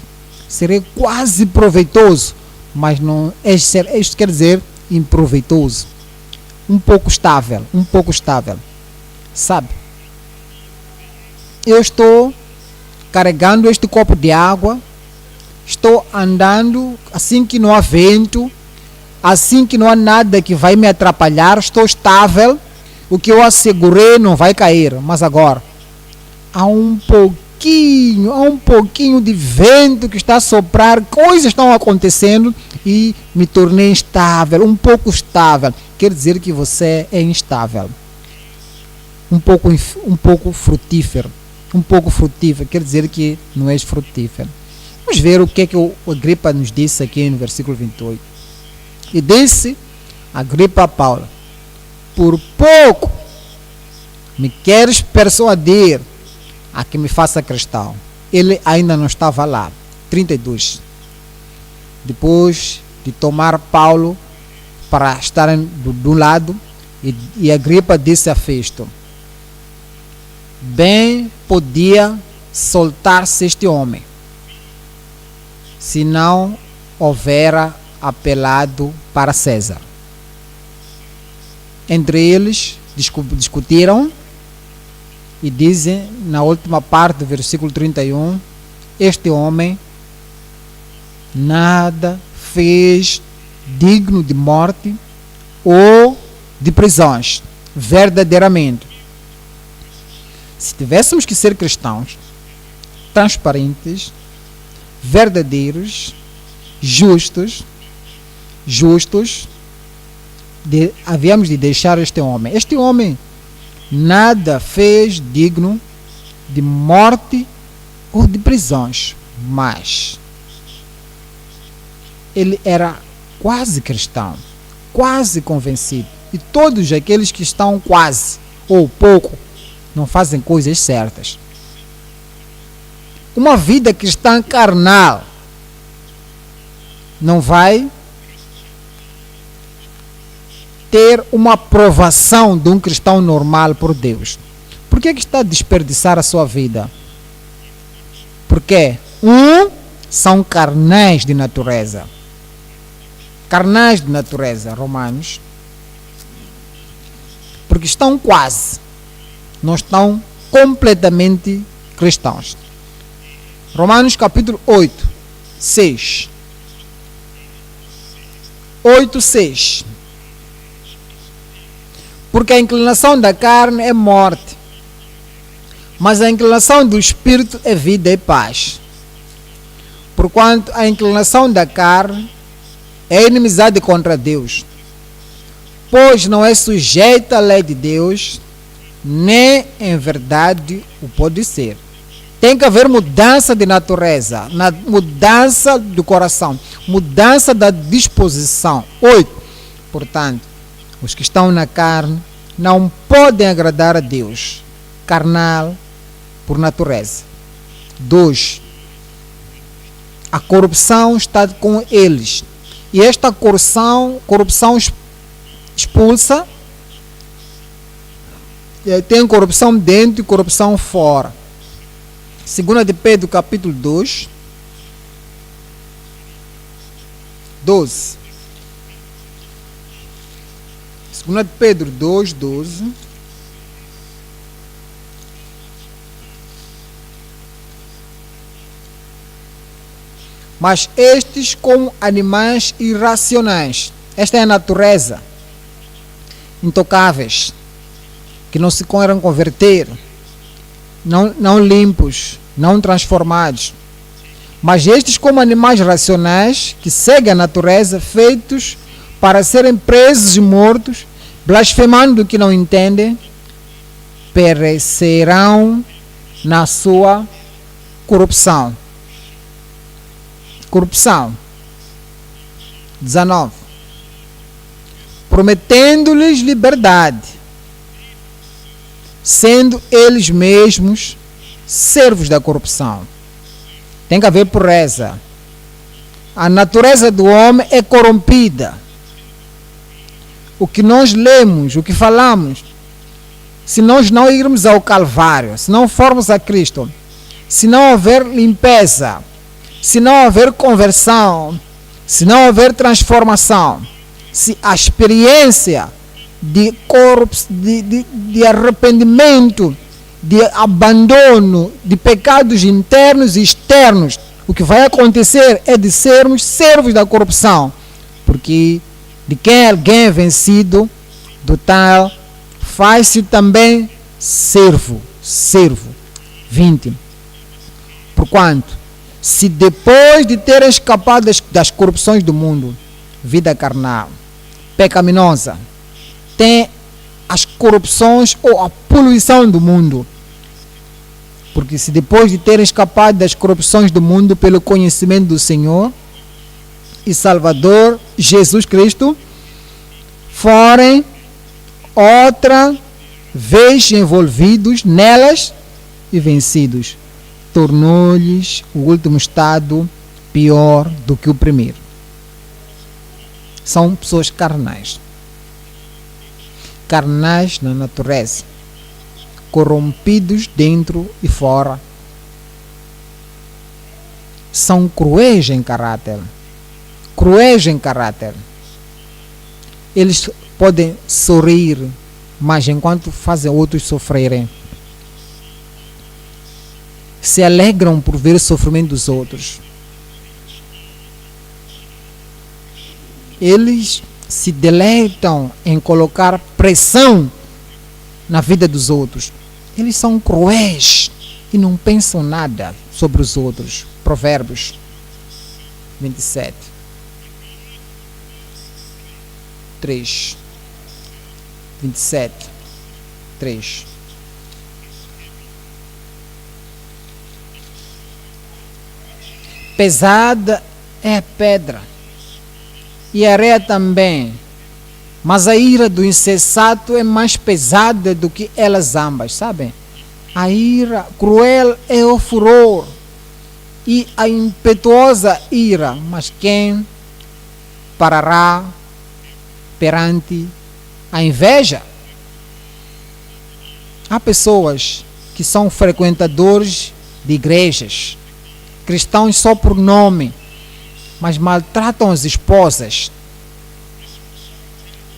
serei quase proveitoso, mas não isto quer dizer improveitoso, um pouco estável, sabe? Eu estou carregando este copo de água, estou andando assim que não há vento, assim que não há nada que vai me atrapalhar, estou estável, o que eu assegurei não vai cair, mas agora há um pouquinho de vento que está a soprar, coisas estão acontecendo e me tornei instável, um pouco estável. Quer dizer que você é instável, um pouco frutífero, quer dizer que não és frutífero. Vamos ver o que é que o Agripa nos disse aqui no versículo 28. E disse Agripa a Paulo: por pouco me queres persuadir a que me faça cristão. Ele ainda não estava lá. 32. Depois de tomar Paulo para estarem do lado, e Agripa disse a Festo: bem podia soltar-se este homem, se não houvera apelado para César. Entre eles discutiram e dizem na última parte do versículo 31, este homem nada fez digno de morte ou de prisões, verdadeiramente. Se tivéssemos que ser cristãos transparentes, verdadeiros, justos, havíamos de deixar este homem. Este homem nada fez digno de morte ou de prisões, mas ele era quase cristão, quase convencido. E todos aqueles que estão quase ou pouco não fazem coisas certas. Uma vida cristã carnal não vai ter uma aprovação de um cristão normal por Deus. Por que está a desperdiçar a sua vida? Porque são carnais de natureza. Carnais de natureza, Romanos. Porque estão quase, não estão completamente cristãos. Romanos capítulo 8, 6. 8, 6. Porque a inclinação da carne é morte, mas a inclinação do espírito é vida e paz. Porquanto a inclinação da carne é inimizade contra Deus, pois não é sujeita à lei de Deus, nem em verdade o pode ser. Tem que haver mudança de natureza, mudança do coração, mudança da disposição. 8. Portanto, os que estão na carne não podem agradar a Deus, carnal por natureza. 2. A corrupção está com eles, e esta corrupção expulsa, tem corrupção dentro e corrupção fora. 2 de Pedro capítulo 2, 12. 2 de Pedro 2, 12. Mas estes, como animais irracionais, esta é a natureza, intocáveis, que não se querem converter, não limpos, não transformados. Mas estes, como animais racionais, que seguem a natureza, feitos para serem presos e mortos, blasfemando o que não entendem, perecerão na sua corrupção. Corrupção. 19. Prometendo-lhes liberdade, sendo eles mesmos servos da corrupção. Tem que haver pureza. A natureza do homem é corrompida. O que nós lemos, o que falamos, se nós não irmos ao Calvário, se não formos a Cristo, se não houver limpeza, se não houver conversão, se não houver transformação, se a experiência de arrependimento, de abandono, de pecados internos e externos, o que vai acontecer é de sermos servos da corrupção, porque de quem alguém é vencido, do tal faz-se também servo. 20. Porquanto, se depois de terem escapado das corrupções do mundo, vida carnal, pecaminosa, tem as corrupções ou a poluição do mundo. Porque se depois de terem escapado das corrupções do mundo pelo conhecimento do Senhor e Salvador Jesus Cristo, forem outra vez envolvidos nelas e vencidos, tornou-lhes o último estado pior do que o primeiro. São pessoas carnais. Carnais na natureza, corrompidos dentro e fora. São cruéis em caráter. Eles podem sorrir, mas enquanto fazem outros sofrerem, se alegram por ver o sofrimento dos outros. Eles se deleitam em colocar pressão na vida dos outros. Eles são cruéis e não pensam nada sobre os outros. Provérbios 27. 3. 27. 3. Pesada é a pedra, e a areia também, mas a ira do insensato é mais pesada do que elas ambas, sabem? A ira cruel é o furor, e a impetuosa ira, mas quem parará perante a inveja? Há pessoas que são frequentadores de igrejas, cristãos só por nome, mas maltratam as esposas,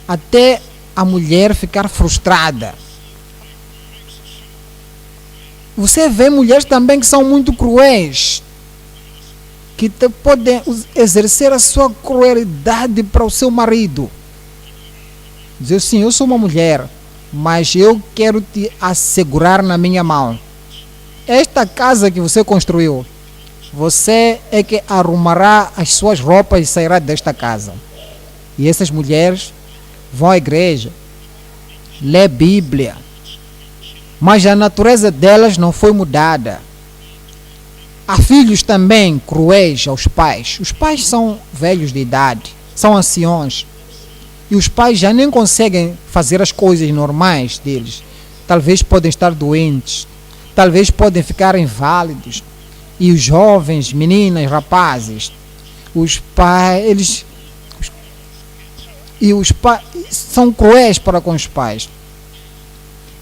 até a mulher ficar frustrada. Você vê mulheres também que são muito cruéis, que podem exercer a sua crueldade para o seu marido. Dizer assim, eu sou uma mulher, mas eu quero te assegurar na minha mão. Esta casa que você construiu, você é que arrumará as suas roupas e sairá desta casa. E essas mulheres vão à igreja, lê Bíblia, mas a natureza delas não foi mudada. Há filhos também cruéis aos pais. Os pais são velhos de idade, são anciões, e os pais já nem conseguem fazer as coisas normais deles. Talvez podem estar doentes, talvez podem ficar inválidos. E os jovens, meninas, rapazes, os pais são cruéis para com os pais.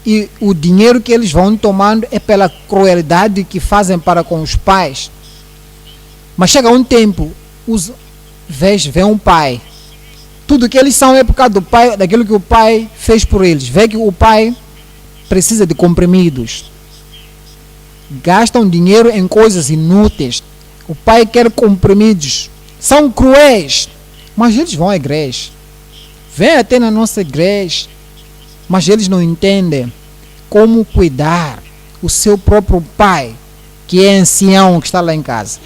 E o dinheiro que eles vão tomando é pela crueldade que fazem para com os pais. Mas chega um tempo, vê um pai. Tudo que eles são é por causa do pai, daquilo que o pai fez por eles. Vê que o pai precisa de comprimidos. Gastam dinheiro em coisas inúteis. O pai quer comprimidos. São cruéis, mas eles vão à igreja. Vêm até na nossa igreja, mas eles não entendem como cuidar o seu próprio pai, que é ancião, que está lá em casa.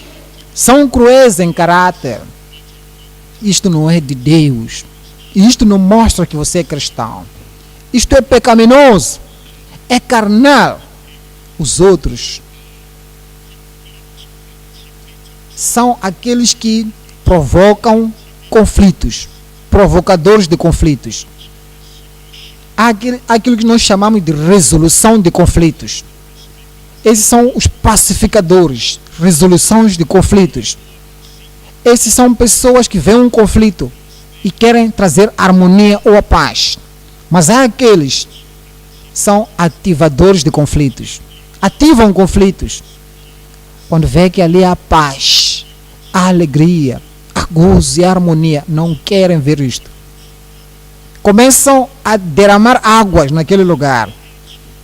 São cruéis em caráter. Isto não é de Deus. Isto não mostra que você é cristão. Isto é pecaminoso. É carnal. Os outros são aqueles que provocam conflitos, provocadores de conflitos. Há aquilo que nós chamamos de resolução de conflitos. Esses são os pacificadores, resoluções de conflitos. Esses são pessoas que veem um conflito e querem trazer harmonia ou a paz. Mas há aqueles que são ativadores de conflitos. Ativam conflitos. Quando vê que ali há paz, há alegria, há gozo e harmonia, não querem ver isto. Começam a derramar águas naquele lugar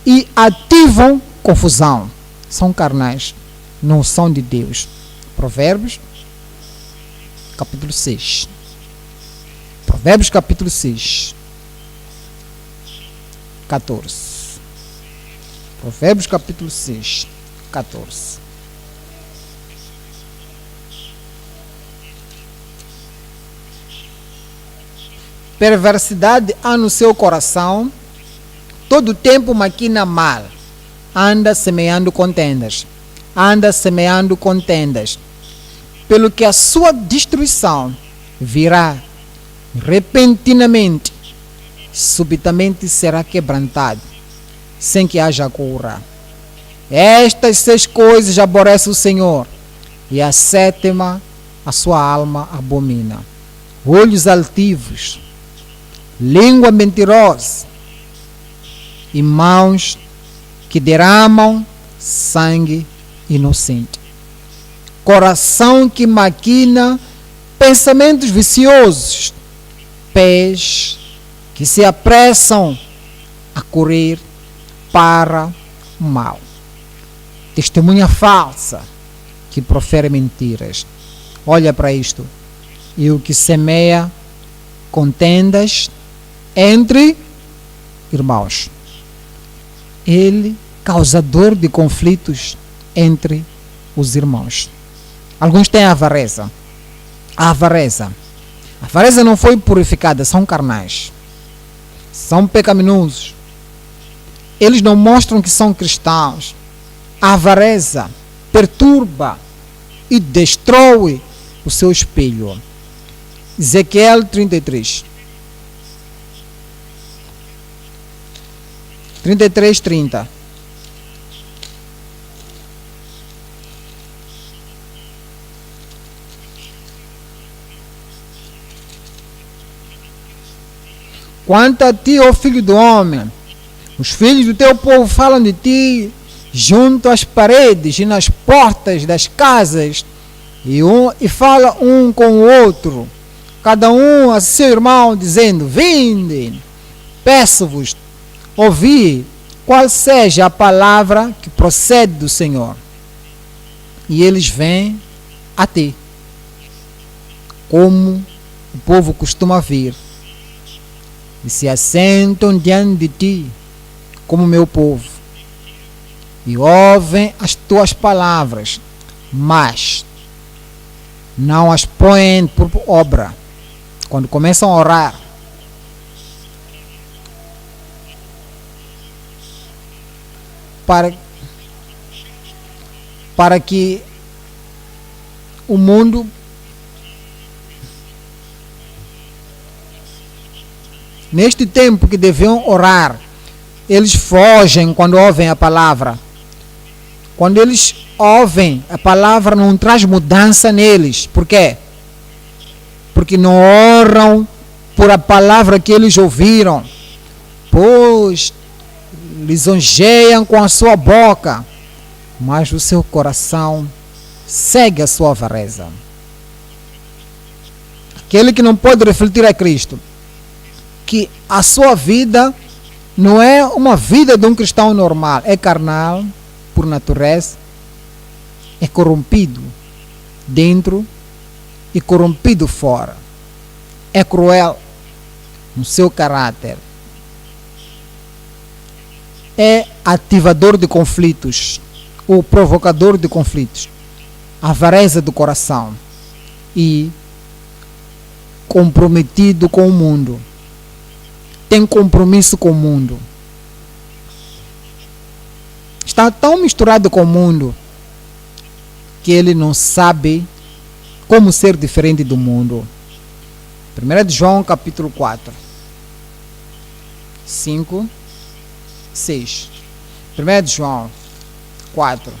e ativam confusão. São carnais, não são de Deus. Provérbios, capítulo 6. Provérbios, capítulo 6. 14. Provérbios, capítulo 6. 14. Perversidade há no seu coração, todo o tempo maquina mal, anda semeando contendas, pelo que a sua destruição virá repentinamente, subitamente será quebrantado, sem que haja cura. Estas 6 coisas aborrece o Senhor, e a 7ª a sua alma abomina: olhos altivos, língua mentirosa e mãos que derramam sangue inocente. Coração que maquina pensamentos viciosos, pés que se apressam a correr para o mal. Testemunha falsa que profere mentiras. Olha para isto. E o que semeia contendas entre irmãos. Ele, causador de conflitos entre os irmãos. Alguns têm avareza. A avareza não foi purificada, são carnais. São pecaminosos. Eles não mostram que são cristãos. A avareza perturba e destrói o seu espelho. Ezequiel 33. 33:30. Quanto a ti, ó filho do homem, os filhos do teu povo falam de ti junto às paredes e nas portas das casas, e fala um com o outro, cada um a seu irmão, dizendo: vinde, peço-vos, ouvi qual seja a palavra que procede do Senhor. E eles vêm a ti, como o povo costuma vir, e se assentam diante de ti, como meu povo, e ouvem as tuas palavras, mas não as põem por obra. Quando começam a orar, para que o mundo neste tempo que deviam orar, eles fogem quando ouvem a palavra. Quando eles ouvem a palavra, não traz mudança neles. Por quê? Porque não oram por a palavra que eles ouviram, pois lisonjeiam com a sua boca, mas o seu coração segue a sua avareza. Aquele que não pode refletir a Cristo, que a sua vida não é uma vida de um cristão normal, é carnal por natureza, é corrompido dentro e corrompido fora, é cruel no seu caráter, é ativador de conflitos, ou provocador de conflitos, avareza do coração e comprometido com o mundo. Tem compromisso com o mundo. Está tão misturado com o mundo que ele não sabe como ser diferente do mundo. 1 de João capítulo 4, 5, 6. 1 de João 4.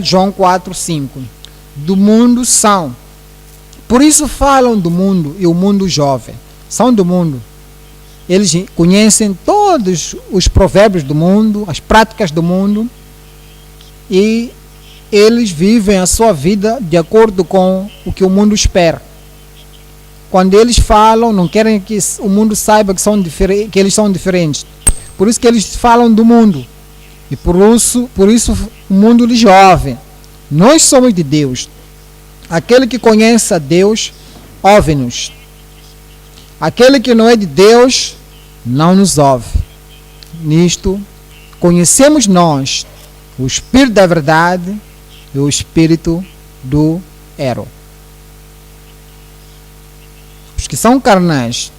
João 4, 5. Do mundo são. Por isso falam do mundo e o mundo jovem. São do mundo. Eles conhecem todos os provérbios do mundo, as práticas do mundo, e eles vivem a sua vida de acordo com o que o mundo espera. Quando eles falam, não querem que o mundo saiba que eles são diferentes. Por isso que eles falam do mundo. E por isso o mundo lhes ouve. Nós somos de Deus. Aquele que conhece a Deus, ouve-nos. Aquele que não é de Deus, não nos ouve. Nisto, conhecemos nós o Espírito da verdade e o Espírito do erro. Os que são carnais,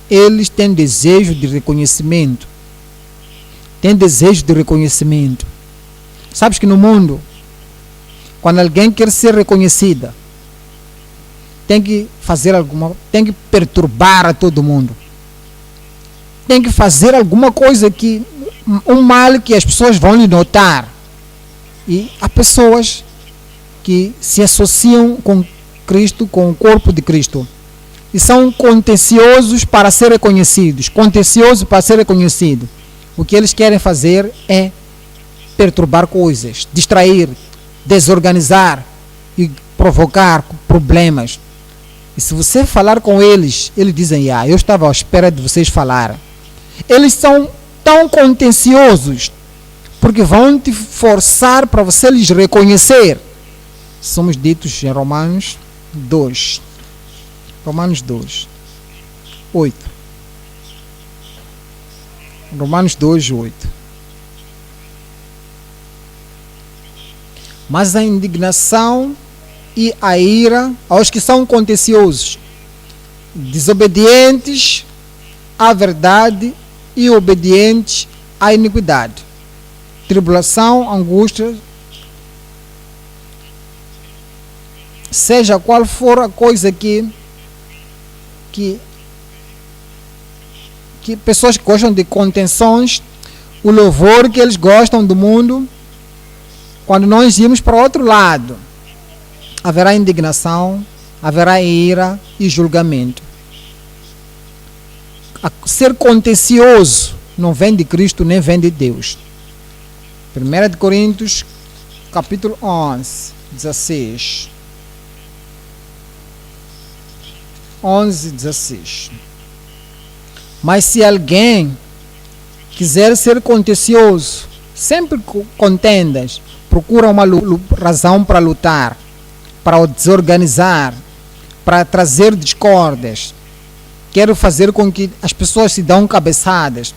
eles têm desejo de reconhecimento. Têm desejo de reconhecimento. Sabes que no mundo, quando alguém quer ser reconhecida, tem que tem que perturbar a todo mundo. Tem que fazer alguma coisa um mal que as pessoas vão lhe notar. E há pessoas que se associam com Cristo, com o corpo de Cristo, e são contenciosos para ser reconhecidos. Contencioso para ser reconhecido. O que eles querem fazer é perturbar coisas, distrair, desorganizar e provocar problemas. E se você falar com eles, eles dizem, eu estava à espera de vocês falarem. Eles são tão contenciosos, porque vão te forçar para você lhes reconhecer. Somos ditos em Romanos 2. Romanos 2, 8. Romanos 2, 8. Mas a indignação e a ira aos que são contenciosos, desobedientes à verdade e obedientes à iniquidade. Tribulação, angústia, seja qual for a coisa que pessoas que gostam de contenções, o louvor que eles gostam do mundo, quando nós irmos para o outro lado, haverá indignação, haverá ira e julgamento. Ser contencioso não vem de Cristo nem vem de Deus. 1 de Coríntios, capítulo 11, 16. 11, 16. Mas se alguém quiser ser contencioso, sempre contendas, procura uma razão para lutar, para desorganizar, para trazer discórdias, quero fazer com que as pessoas se dão cabeçadas.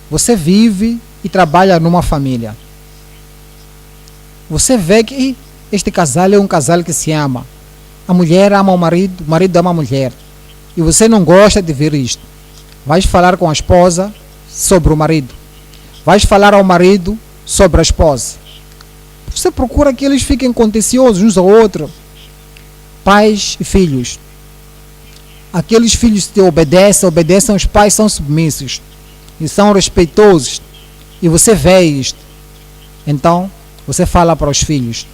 Você vive e trabalha numa família. Você vê que este casal é um casal que se ama. A mulher ama o marido ama a mulher. E você não gosta de ver isto. Vais falar com a esposa sobre o marido. Vais falar ao marido sobre a esposa. Você procura que eles fiquem contenciosos uns ao outro. Pais e filhos. Aqueles filhos que obedecem aos pais, são submissos. E são respeitosos. E você vê isto. Então, você fala para os filhos.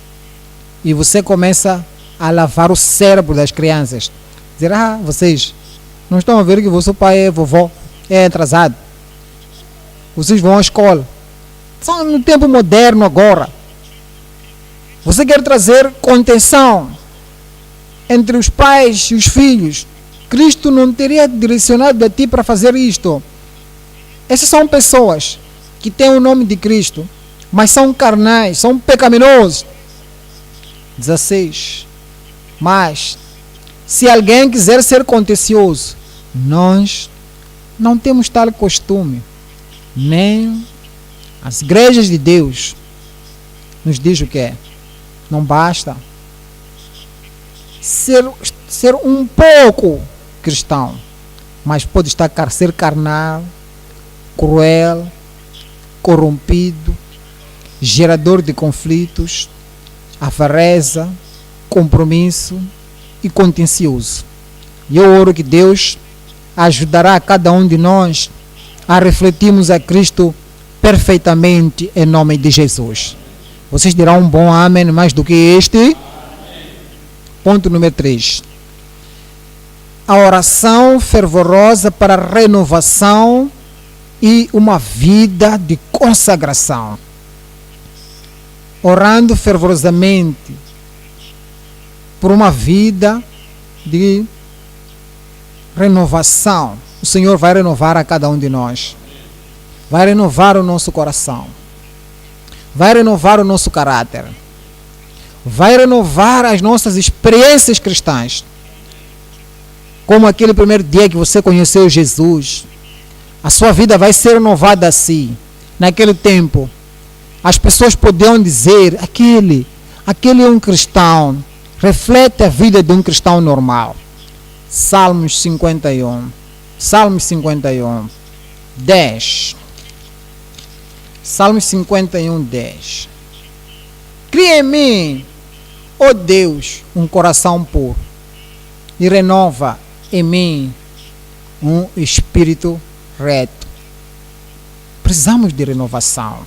E você começa a lavar o cérebro das crianças. Dizer, vocês não estão a ver que vosso pai é vovó, é atrasado. Vocês vão à escola. São no tempo moderno agora. Você quer trazer contenção entre os pais e os filhos. Cristo não teria direcionado a ti para fazer isto. Essas são pessoas que têm o nome de Cristo, mas são carnais, são pecaminosos. 16. Mas, se alguém quiser ser contencioso, nós não temos tal costume. Nem as igrejas de Deus nos diz o que é. Não basta ser um pouco cristão. mas pode estar ser carnal, cruel, corrompido, gerador de conflitos, avareza, compromisso e contencioso. E eu oro que Deus ajudará a cada um de nós a refletirmos a Cristo perfeitamente em nome de Jesus. Vocês dirão um bom amém mais do que este? Amém. Ponto número 3. A oração fervorosa para renovação e uma vida de consagração. Orando fervorosamente por uma vida de renovação. O Senhor vai renovar a cada um de nós. Vai renovar o nosso coração. Vai renovar o nosso caráter. Vai renovar as nossas experiências cristãs. Como aquele primeiro dia que você conheceu Jesus. A sua vida vai ser renovada assim. Naquele tempo, as pessoas podiam dizer, aquele é um cristão. Reflete a vida de um cristão normal. Salmos 51. Salmos 51. 10. Salmos 51, 10. Cria em mim, ó Deus, um coração puro e renova em mim um espírito reto. Precisamos de renovação.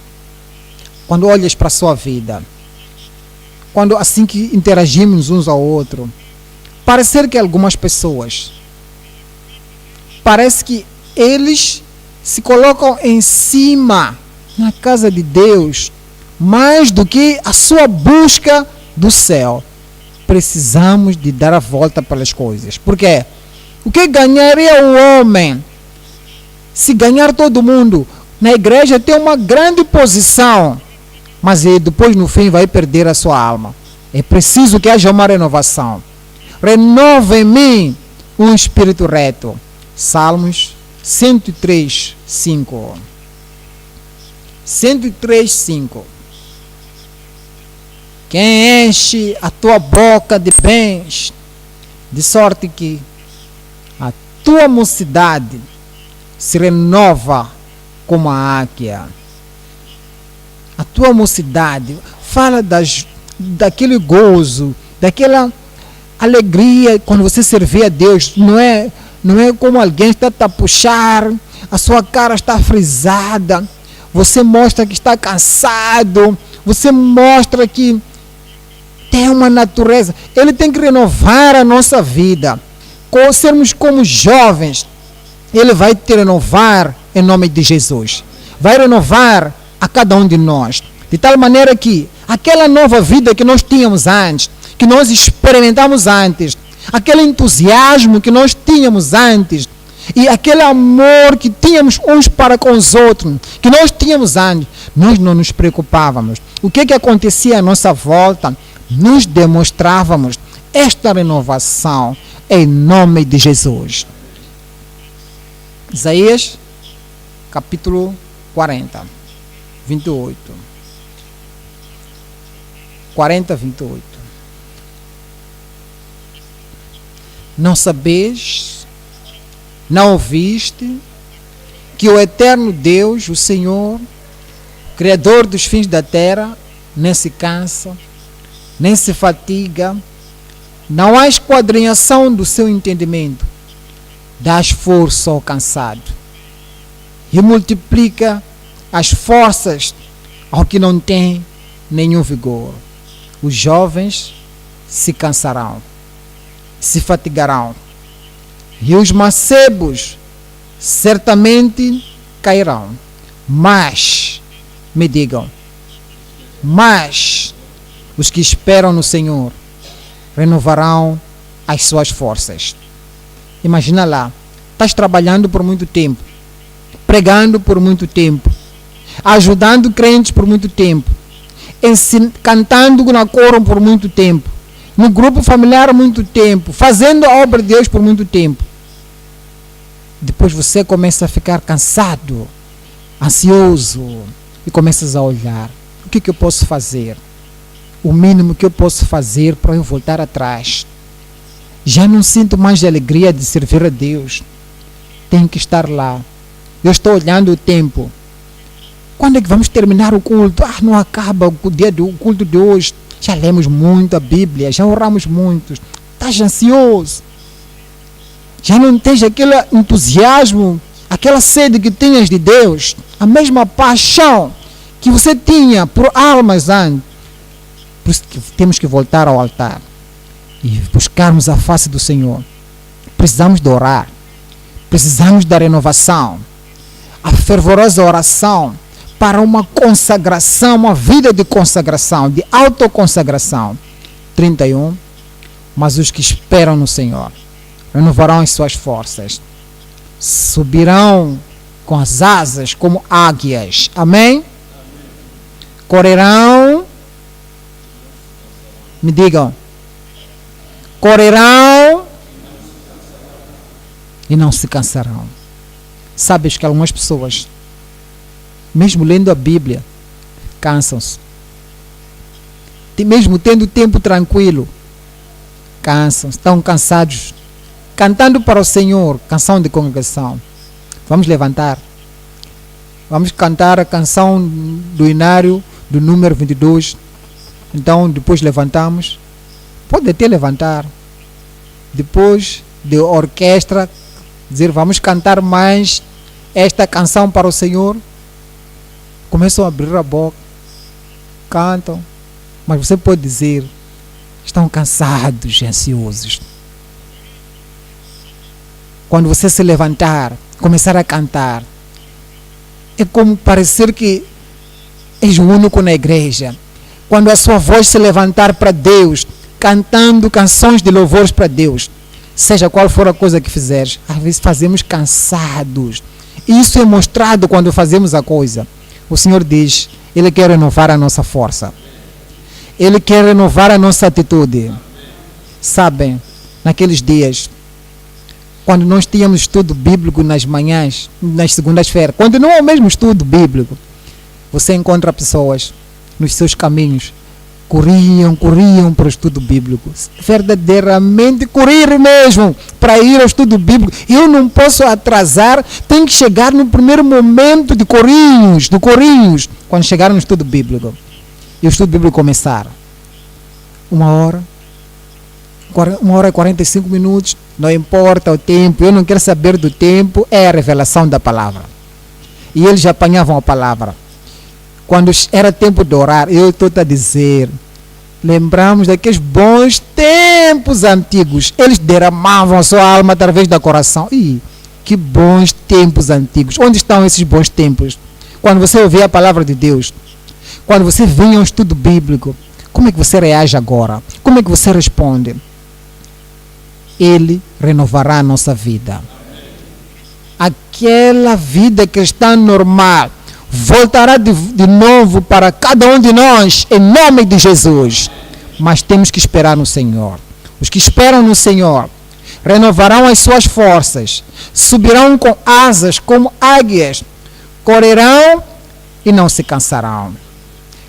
Quando olhas para a sua vida, quando assim que interagimos uns ao outro, parece que algumas pessoas, parece que eles se colocam em cima na casa de Deus, mais do que a sua busca do céu. Precisamos de dar a volta pelas coisas. Por quê? O que ganharia o homem se ganhar todo mundo? Na igreja tem uma grande posição, mas ele depois no fim vai perder a sua alma. É preciso que haja uma renovação. Renova em mim um espírito reto. Salmos 103, 5. 103, 5. Quem enche a tua boca de bens, de sorte que a tua mocidade se renova como a águia. A tua mocidade fala daquele gozo, daquela alegria quando você servir a Deus. Não é como alguém está a puxar, a sua cara está frisada, você mostra que está cansado, você mostra que tem uma natureza. Ele tem que renovar a nossa vida. Sermos como jovens, Ele vai te renovar em nome de Jesus. Vai renovar a cada um de nós. De tal maneira que aquela nova vida que nós tínhamos antes, que nós experimentamos antes, aquele entusiasmo que nós tínhamos antes, e aquele amor que tínhamos uns para com os outros, que nós tínhamos antes, nós não nos preocupávamos. O que acontecia à nossa volta? Nos demonstrávamos esta renovação em nome de Jesus. Isaías, capítulo 40, 28. 40, 28. Não sabeis, não ouviste, que o eterno Deus, o Senhor, Criador dos fins da terra, nem se cansa, nem se fatiga, não há esquadrinhação do seu entendimento, dá força ao cansado e multiplica as forças ao que não tem nenhum vigor. Os jovens se cansarão, se fatigarão, e os mancebos certamente cairão. Mas, me digam, mas os que esperam no Senhor renovarão as suas forças. Imagina lá, estás trabalhando por muito tempo, pregando por muito tempo, ajudando crentes por muito tempo, cantando na coro por muito tempo, no grupo familiar muito tempo, fazendo a obra de Deus por muito tempo. Depois você começa a ficar cansado, ansioso, e começas a olhar, o que eu posso fazer? O mínimo que eu posso fazer para eu voltar atrás. Já não sinto mais a alegria de servir a Deus. tem que estar lá. Eu estou olhando o tempo. Quando é que vamos terminar o culto? Não acaba o dia do culto de hoje. Já lemos muito a Bíblia, já oramos muito. Estás ansioso. Já não tens aquele entusiasmo, aquela sede que tinhas de Deus, a mesma paixão que você tinha por almas antes. Por isso que temos que voltar ao altar e buscarmos a face do Senhor. Precisamos de orar. Precisamos da renovação. A fervorosa oração para uma consagração, uma vida de consagração, de autoconsagração. 31. Mas os que esperam no Senhor renovarão as suas forças. Subirão com as asas como águias. Amém? Correrão. Me digam. Correrão e não se cansarão. Sabes que algumas pessoas, mesmo lendo a Bíblia, cansam-se. Mesmo tendo tempo tranquilo, cansam-se, estão cansados. Cantando para o Senhor, canção de congregação. Vamos levantar. Vamos cantar a canção do inário, do número 22. Então, depois levantamos. Pode até levantar. Depois de orquestra, dizer, vamos cantar mais esta canção para o Senhor. Começam a abrir a boca. Cantam. Mas você pode dizer, estão cansados e ansiosos. Quando você se levantar, começar a cantar, é como parecer que és o único na igreja. Quando a sua voz se levantar para Deus, cantando canções de louvores para Deus, seja qual for a coisa que fizeres, às vezes fazemos cansados. Isso é mostrado quando fazemos a coisa. O Senhor diz, Ele quer renovar a nossa força. Ele quer renovar a nossa atitude. Sabem, naqueles dias, quando nós tínhamos estudo bíblico nas manhãs, nas segundas-feiras, quando não é o mesmo estudo bíblico, você encontra pessoas nos seus caminhos, corriam para o estudo bíblico, verdadeiramente correr mesmo para ir ao estudo bíblico. Eu não posso atrasar, tenho que chegar no primeiro momento de Corrinhos, quando chegar no estudo bíblico. E o estudo bíblico começar. 1 hora e 45 minutos, não importa o tempo, eu não quero saber do tempo, é a revelação da palavra. E eles apanhavam a palavra. Quando era tempo de orar, eu estou a dizer, lembramos daqueles bons tempos antigos. Eles derramavam a sua alma através do coração. Ih, que bons tempos antigos. Onde estão esses bons tempos? Quando você ouvia a palavra de Deus, quando você vinha ao estudo bíblico, como é que você reage agora? Como é que você responde? Ele renovará a nossa vida. Aquela vida cristã normal voltará de novo para cada um de nós, em nome de Jesus. Mas temos que esperar no Senhor. Os que esperam no Senhor renovarão as suas forças, subirão com asas como águias, correrão e não se cansarão,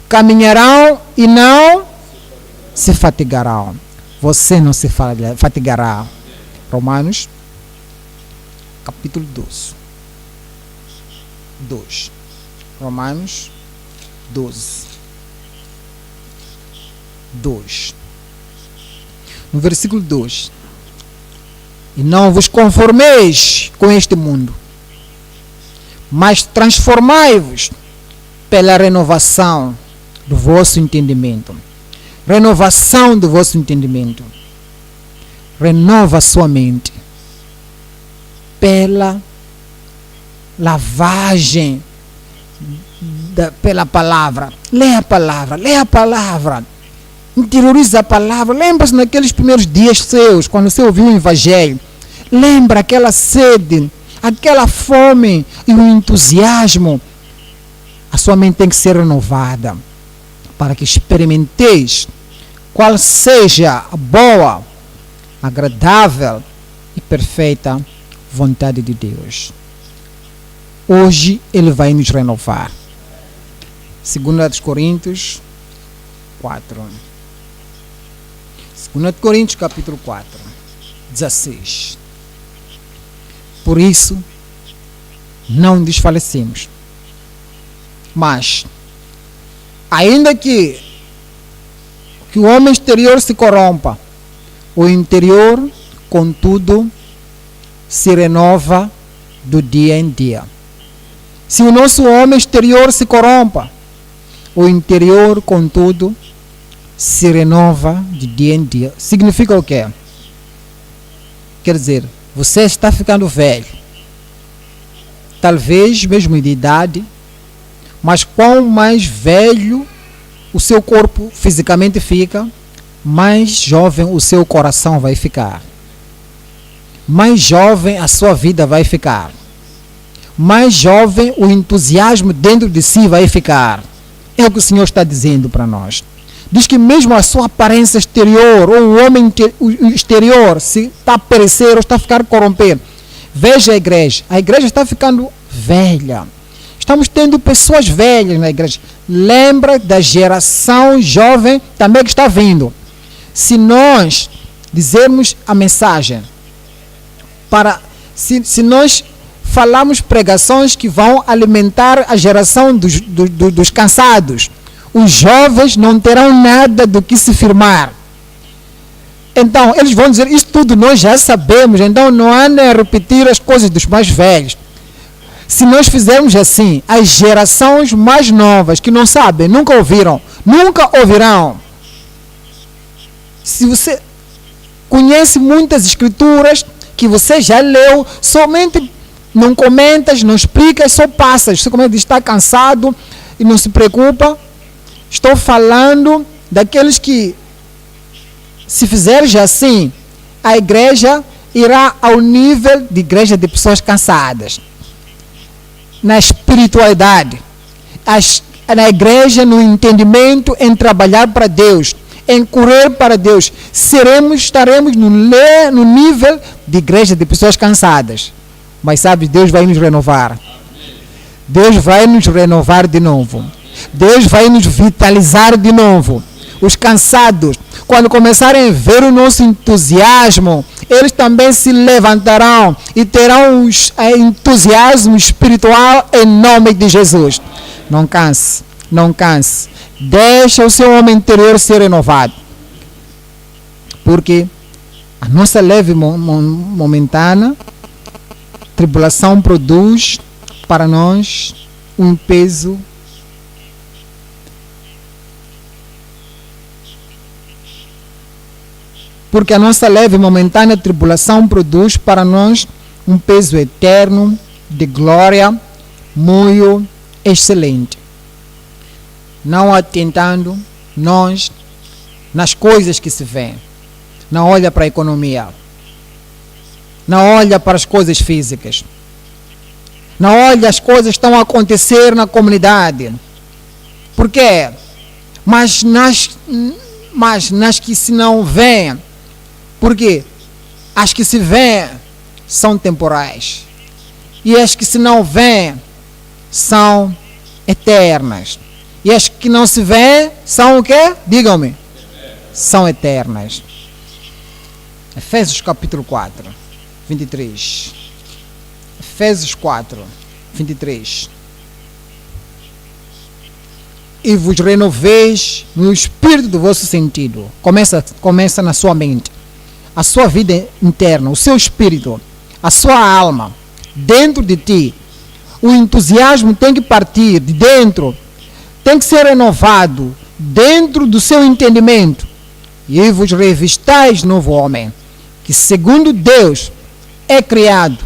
caminharão e não se fatigarão. Você não se fatigará. Romanos, capítulo 2. Romanos 12. 2. No versículo 2. E não vos conformeis com este mundo, mas transformai-vos pela renovação do vosso entendimento. Renovação do vosso entendimento. Renova a sua mente pela lavagem pela palavra. Leia a palavra. Interioriza a palavra. Lembra-se naqueles primeiros dias seus, quando você ouviu o Evangelho. Lembra aquela sede, aquela fome e o entusiasmo. A sua mente tem que ser renovada para que experimenteis qual seja a boa, agradável e perfeita vontade de Deus. Hoje Ele vai nos renovar. 2 Coríntios 4. 2 Coríntios capítulo 4, 16. Por isso, não desfalecemos. Mas, ainda que o homem exterior se corrompa, o interior, contudo, se renova do dia em dia. Se o nosso homem exterior se corrompa, o interior, contudo, se renova de dia em dia. Significa o quê? Quer dizer, você está ficando velho, talvez mesmo de idade, mas quanto mais velho o seu corpo fisicamente fica, mais jovem o seu coração vai ficar. Mais jovem a sua vida vai ficar. Mais jovem o entusiasmo dentro de si vai ficar. É o que o Senhor está dizendo para nós. Diz que mesmo a sua aparência exterior, ou o homem exterior, se está a perecer ou está a ficar corrompido. Veja a igreja está ficando velha. Estamos tendo pessoas velhas na igreja. Lembra da geração jovem também que está vindo. Se nós dizermos a mensagem, se nós falarmos pregações que vão alimentar a geração dos cansados, os jovens não terão nada do que se firmar. Então, eles vão dizer, isso tudo nós já sabemos, então não há nem a repetir as coisas dos mais velhos. Se nós fizermos assim, as gerações mais novas, que não sabem, nunca ouviram, nunca ouvirão. Se você conhece muitas escrituras que você já leu, somente não comentas, não explicas, só passas. Você começa a estar cansado e não se preocupa. Estou falando daqueles que, se fizeres assim, a igreja irá ao nível de igreja de pessoas cansadas. Na espiritualidade, na igreja, no entendimento, em trabalhar para Deus, em correr para Deus, estaremos no nível de igreja de pessoas cansadas. Mas sabe, Deus vai nos renovar. Deus vai nos renovar de novo. Deus vai nos vitalizar de novo. Os cansados, quando começarem a ver o nosso entusiasmo, eles também se levantarão e terão entusiasmo espiritual em nome de Jesus. Não canse, não canse. Deixa o seu homem interior ser renovado. Porque a nossa leve momentânea tribulação produz para nós um peso porque a nossa leve e momentânea tribulação produz para nós um peso eterno de glória muito excelente. Não atentando nós nas coisas que se vêem. Não olha para a economia. Não olha para as coisas físicas. Não olha as coisas que estão a acontecer na comunidade. Por quê? Mas nas que se não vêem, porque as que se veem são temporais. E as que se não veem são eternas. E as que não se veem são o quê? Digam-me. São eternas. Efésios capítulo 4, 23. Efésios 4, 23. E vos renoveis no espírito do vosso sentido. Começa na sua mente. A sua vida interna, o seu espírito, a sua alma, dentro de ti. O entusiasmo tem que partir de dentro, tem que ser renovado dentro do seu entendimento. E vos revistais novo homem, que segundo Deus é criado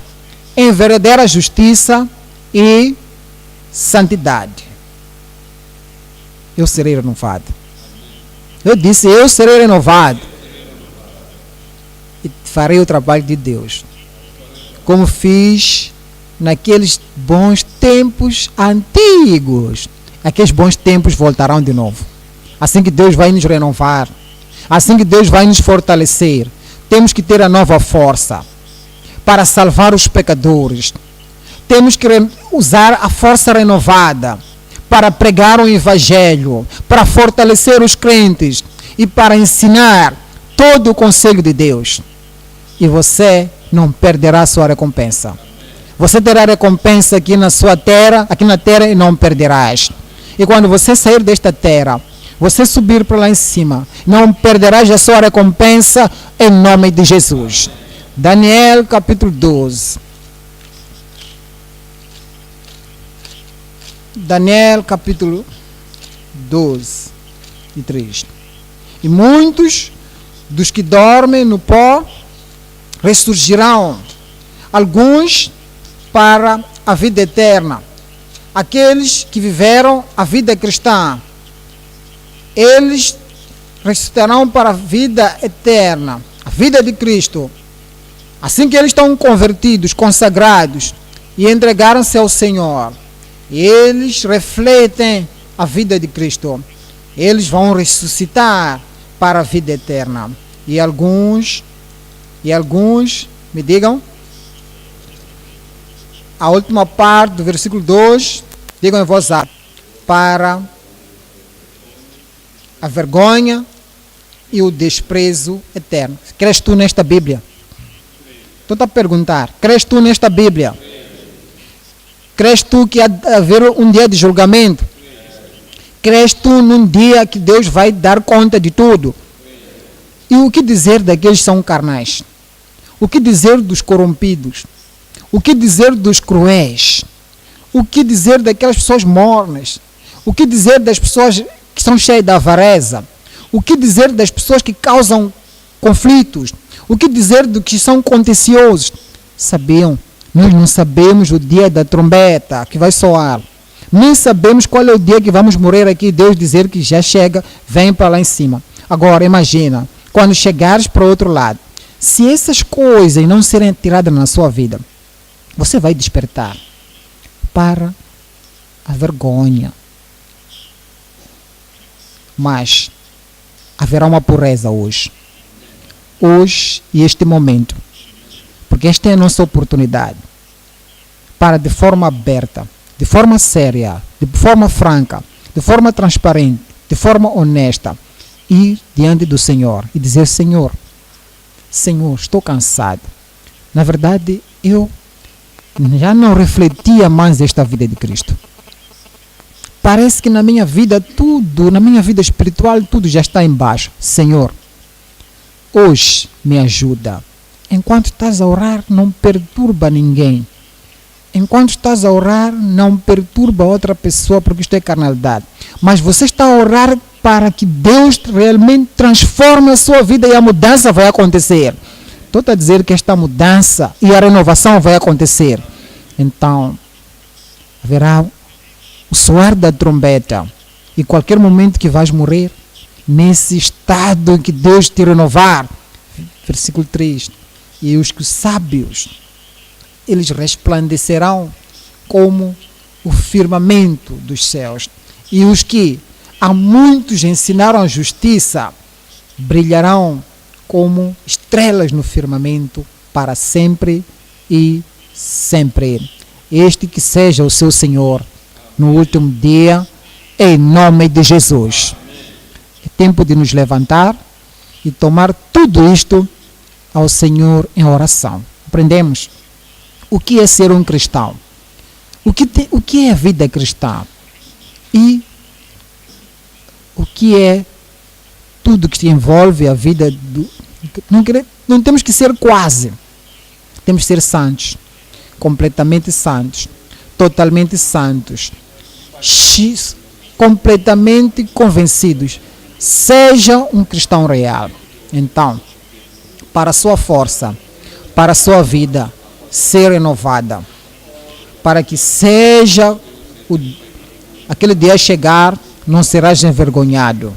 em verdadeira justiça e santidade. Eu serei renovado. Eu disse, eu serei renovado. E farei o trabalho de Deus, como fiz naqueles bons tempos antigos. Aqueles bons tempos voltarão de novo. Assim que Deus vai nos renovar, assim que Deus vai nos fortalecer, temos que ter a nova força para salvar os pecadores. Temos que usar a força renovada para pregar o Evangelho, para fortalecer os crentes e para ensinar todo o conselho de Deus. E você não perderá sua recompensa. Você terá recompensa aqui na sua terra, aqui na terra, e não perderás. E quando você sair desta terra, você subir para lá em cima, não perderás a sua recompensa em nome de Jesus. Daniel capítulo 12. Daniel capítulo 12 e 3. E muitos dos que dormem no pó ressurgirão, alguns para a vida eterna. Aqueles que viveram a vida cristã, eles ressuscitarão para a vida eterna, a vida de Cristo. Assim que eles estão convertidos, consagrados e entregaram-se ao Senhor, eles refletem a vida de Cristo. Eles vão ressuscitar para a vida eterna. E alguns, me digam, a última parte do versículo 2, digam em voz alta, para a vergonha e o desprezo eterno. Crês tu nesta Bíblia? Estou a perguntar, crês tu nesta Bíblia? Crês tu que há de haver um dia de julgamento? Crês tu num dia que Deus vai dar conta de tudo? E o que dizer daqueles que são carnais? O que dizer dos corrompidos? O que dizer dos cruéis? O que dizer daquelas pessoas mornas? O que dizer das pessoas que são cheias de avareza? O que dizer das pessoas que causam conflitos? O que dizer dos que são contenciosos? Sabiam? Nós não sabemos o dia da trombeta que vai soar. Nem sabemos qual é o dia que vamos morrer aqui. Deus dizer que já chega, vem para lá em cima. Agora, imagina, quando chegares para o outro lado, se essas coisas não serem tiradas na sua vida, você vai despertar para a vergonha. Mas haverá uma pureza hoje. Hoje e este momento. Porque esta é a nossa oportunidade para, de forma aberta, de forma séria, de forma franca, de forma transparente, de forma honesta, ir diante do Senhor e dizer: Senhor, estou cansado. Na verdade, eu já não refletia mais esta vida de Cristo. Parece que na minha vida tudo, na minha vida espiritual, tudo já está embaixo. Senhor, hoje me ajuda. Enquanto estás a orar, não perturba ninguém. Enquanto estás a orar, não perturba outra pessoa, porque isto é carnalidade. Mas você está a orar para que Deus realmente transforme a sua vida e a mudança vai acontecer. Estou a dizer que esta mudança e a renovação vai acontecer. Então, haverá o soar da trombeta. E qualquer momento que vais morrer, nesse estado em que Deus te renovar. Versículo 3. E os sábios, eles resplandecerão como o firmamento dos céus. E os que a muitos ensinaram a justiça, brilharão como estrelas no firmamento para sempre e sempre. Este que seja o seu Senhor no último dia, em nome de Jesus. É tempo de nos levantar e tomar tudo isto ao Senhor em oração. Aprendemos o que é ser um cristão, o que é a vida cristã e o que é tudo que envolve a vida do... Não temos que ser quase, temos que ser santos, completamente santos, totalmente santos, completamente convencidos. Seja um cristão real. Então, para a sua força, para a sua vida ser renovada, para que seja aquele dia chegar, não serás envergonhado.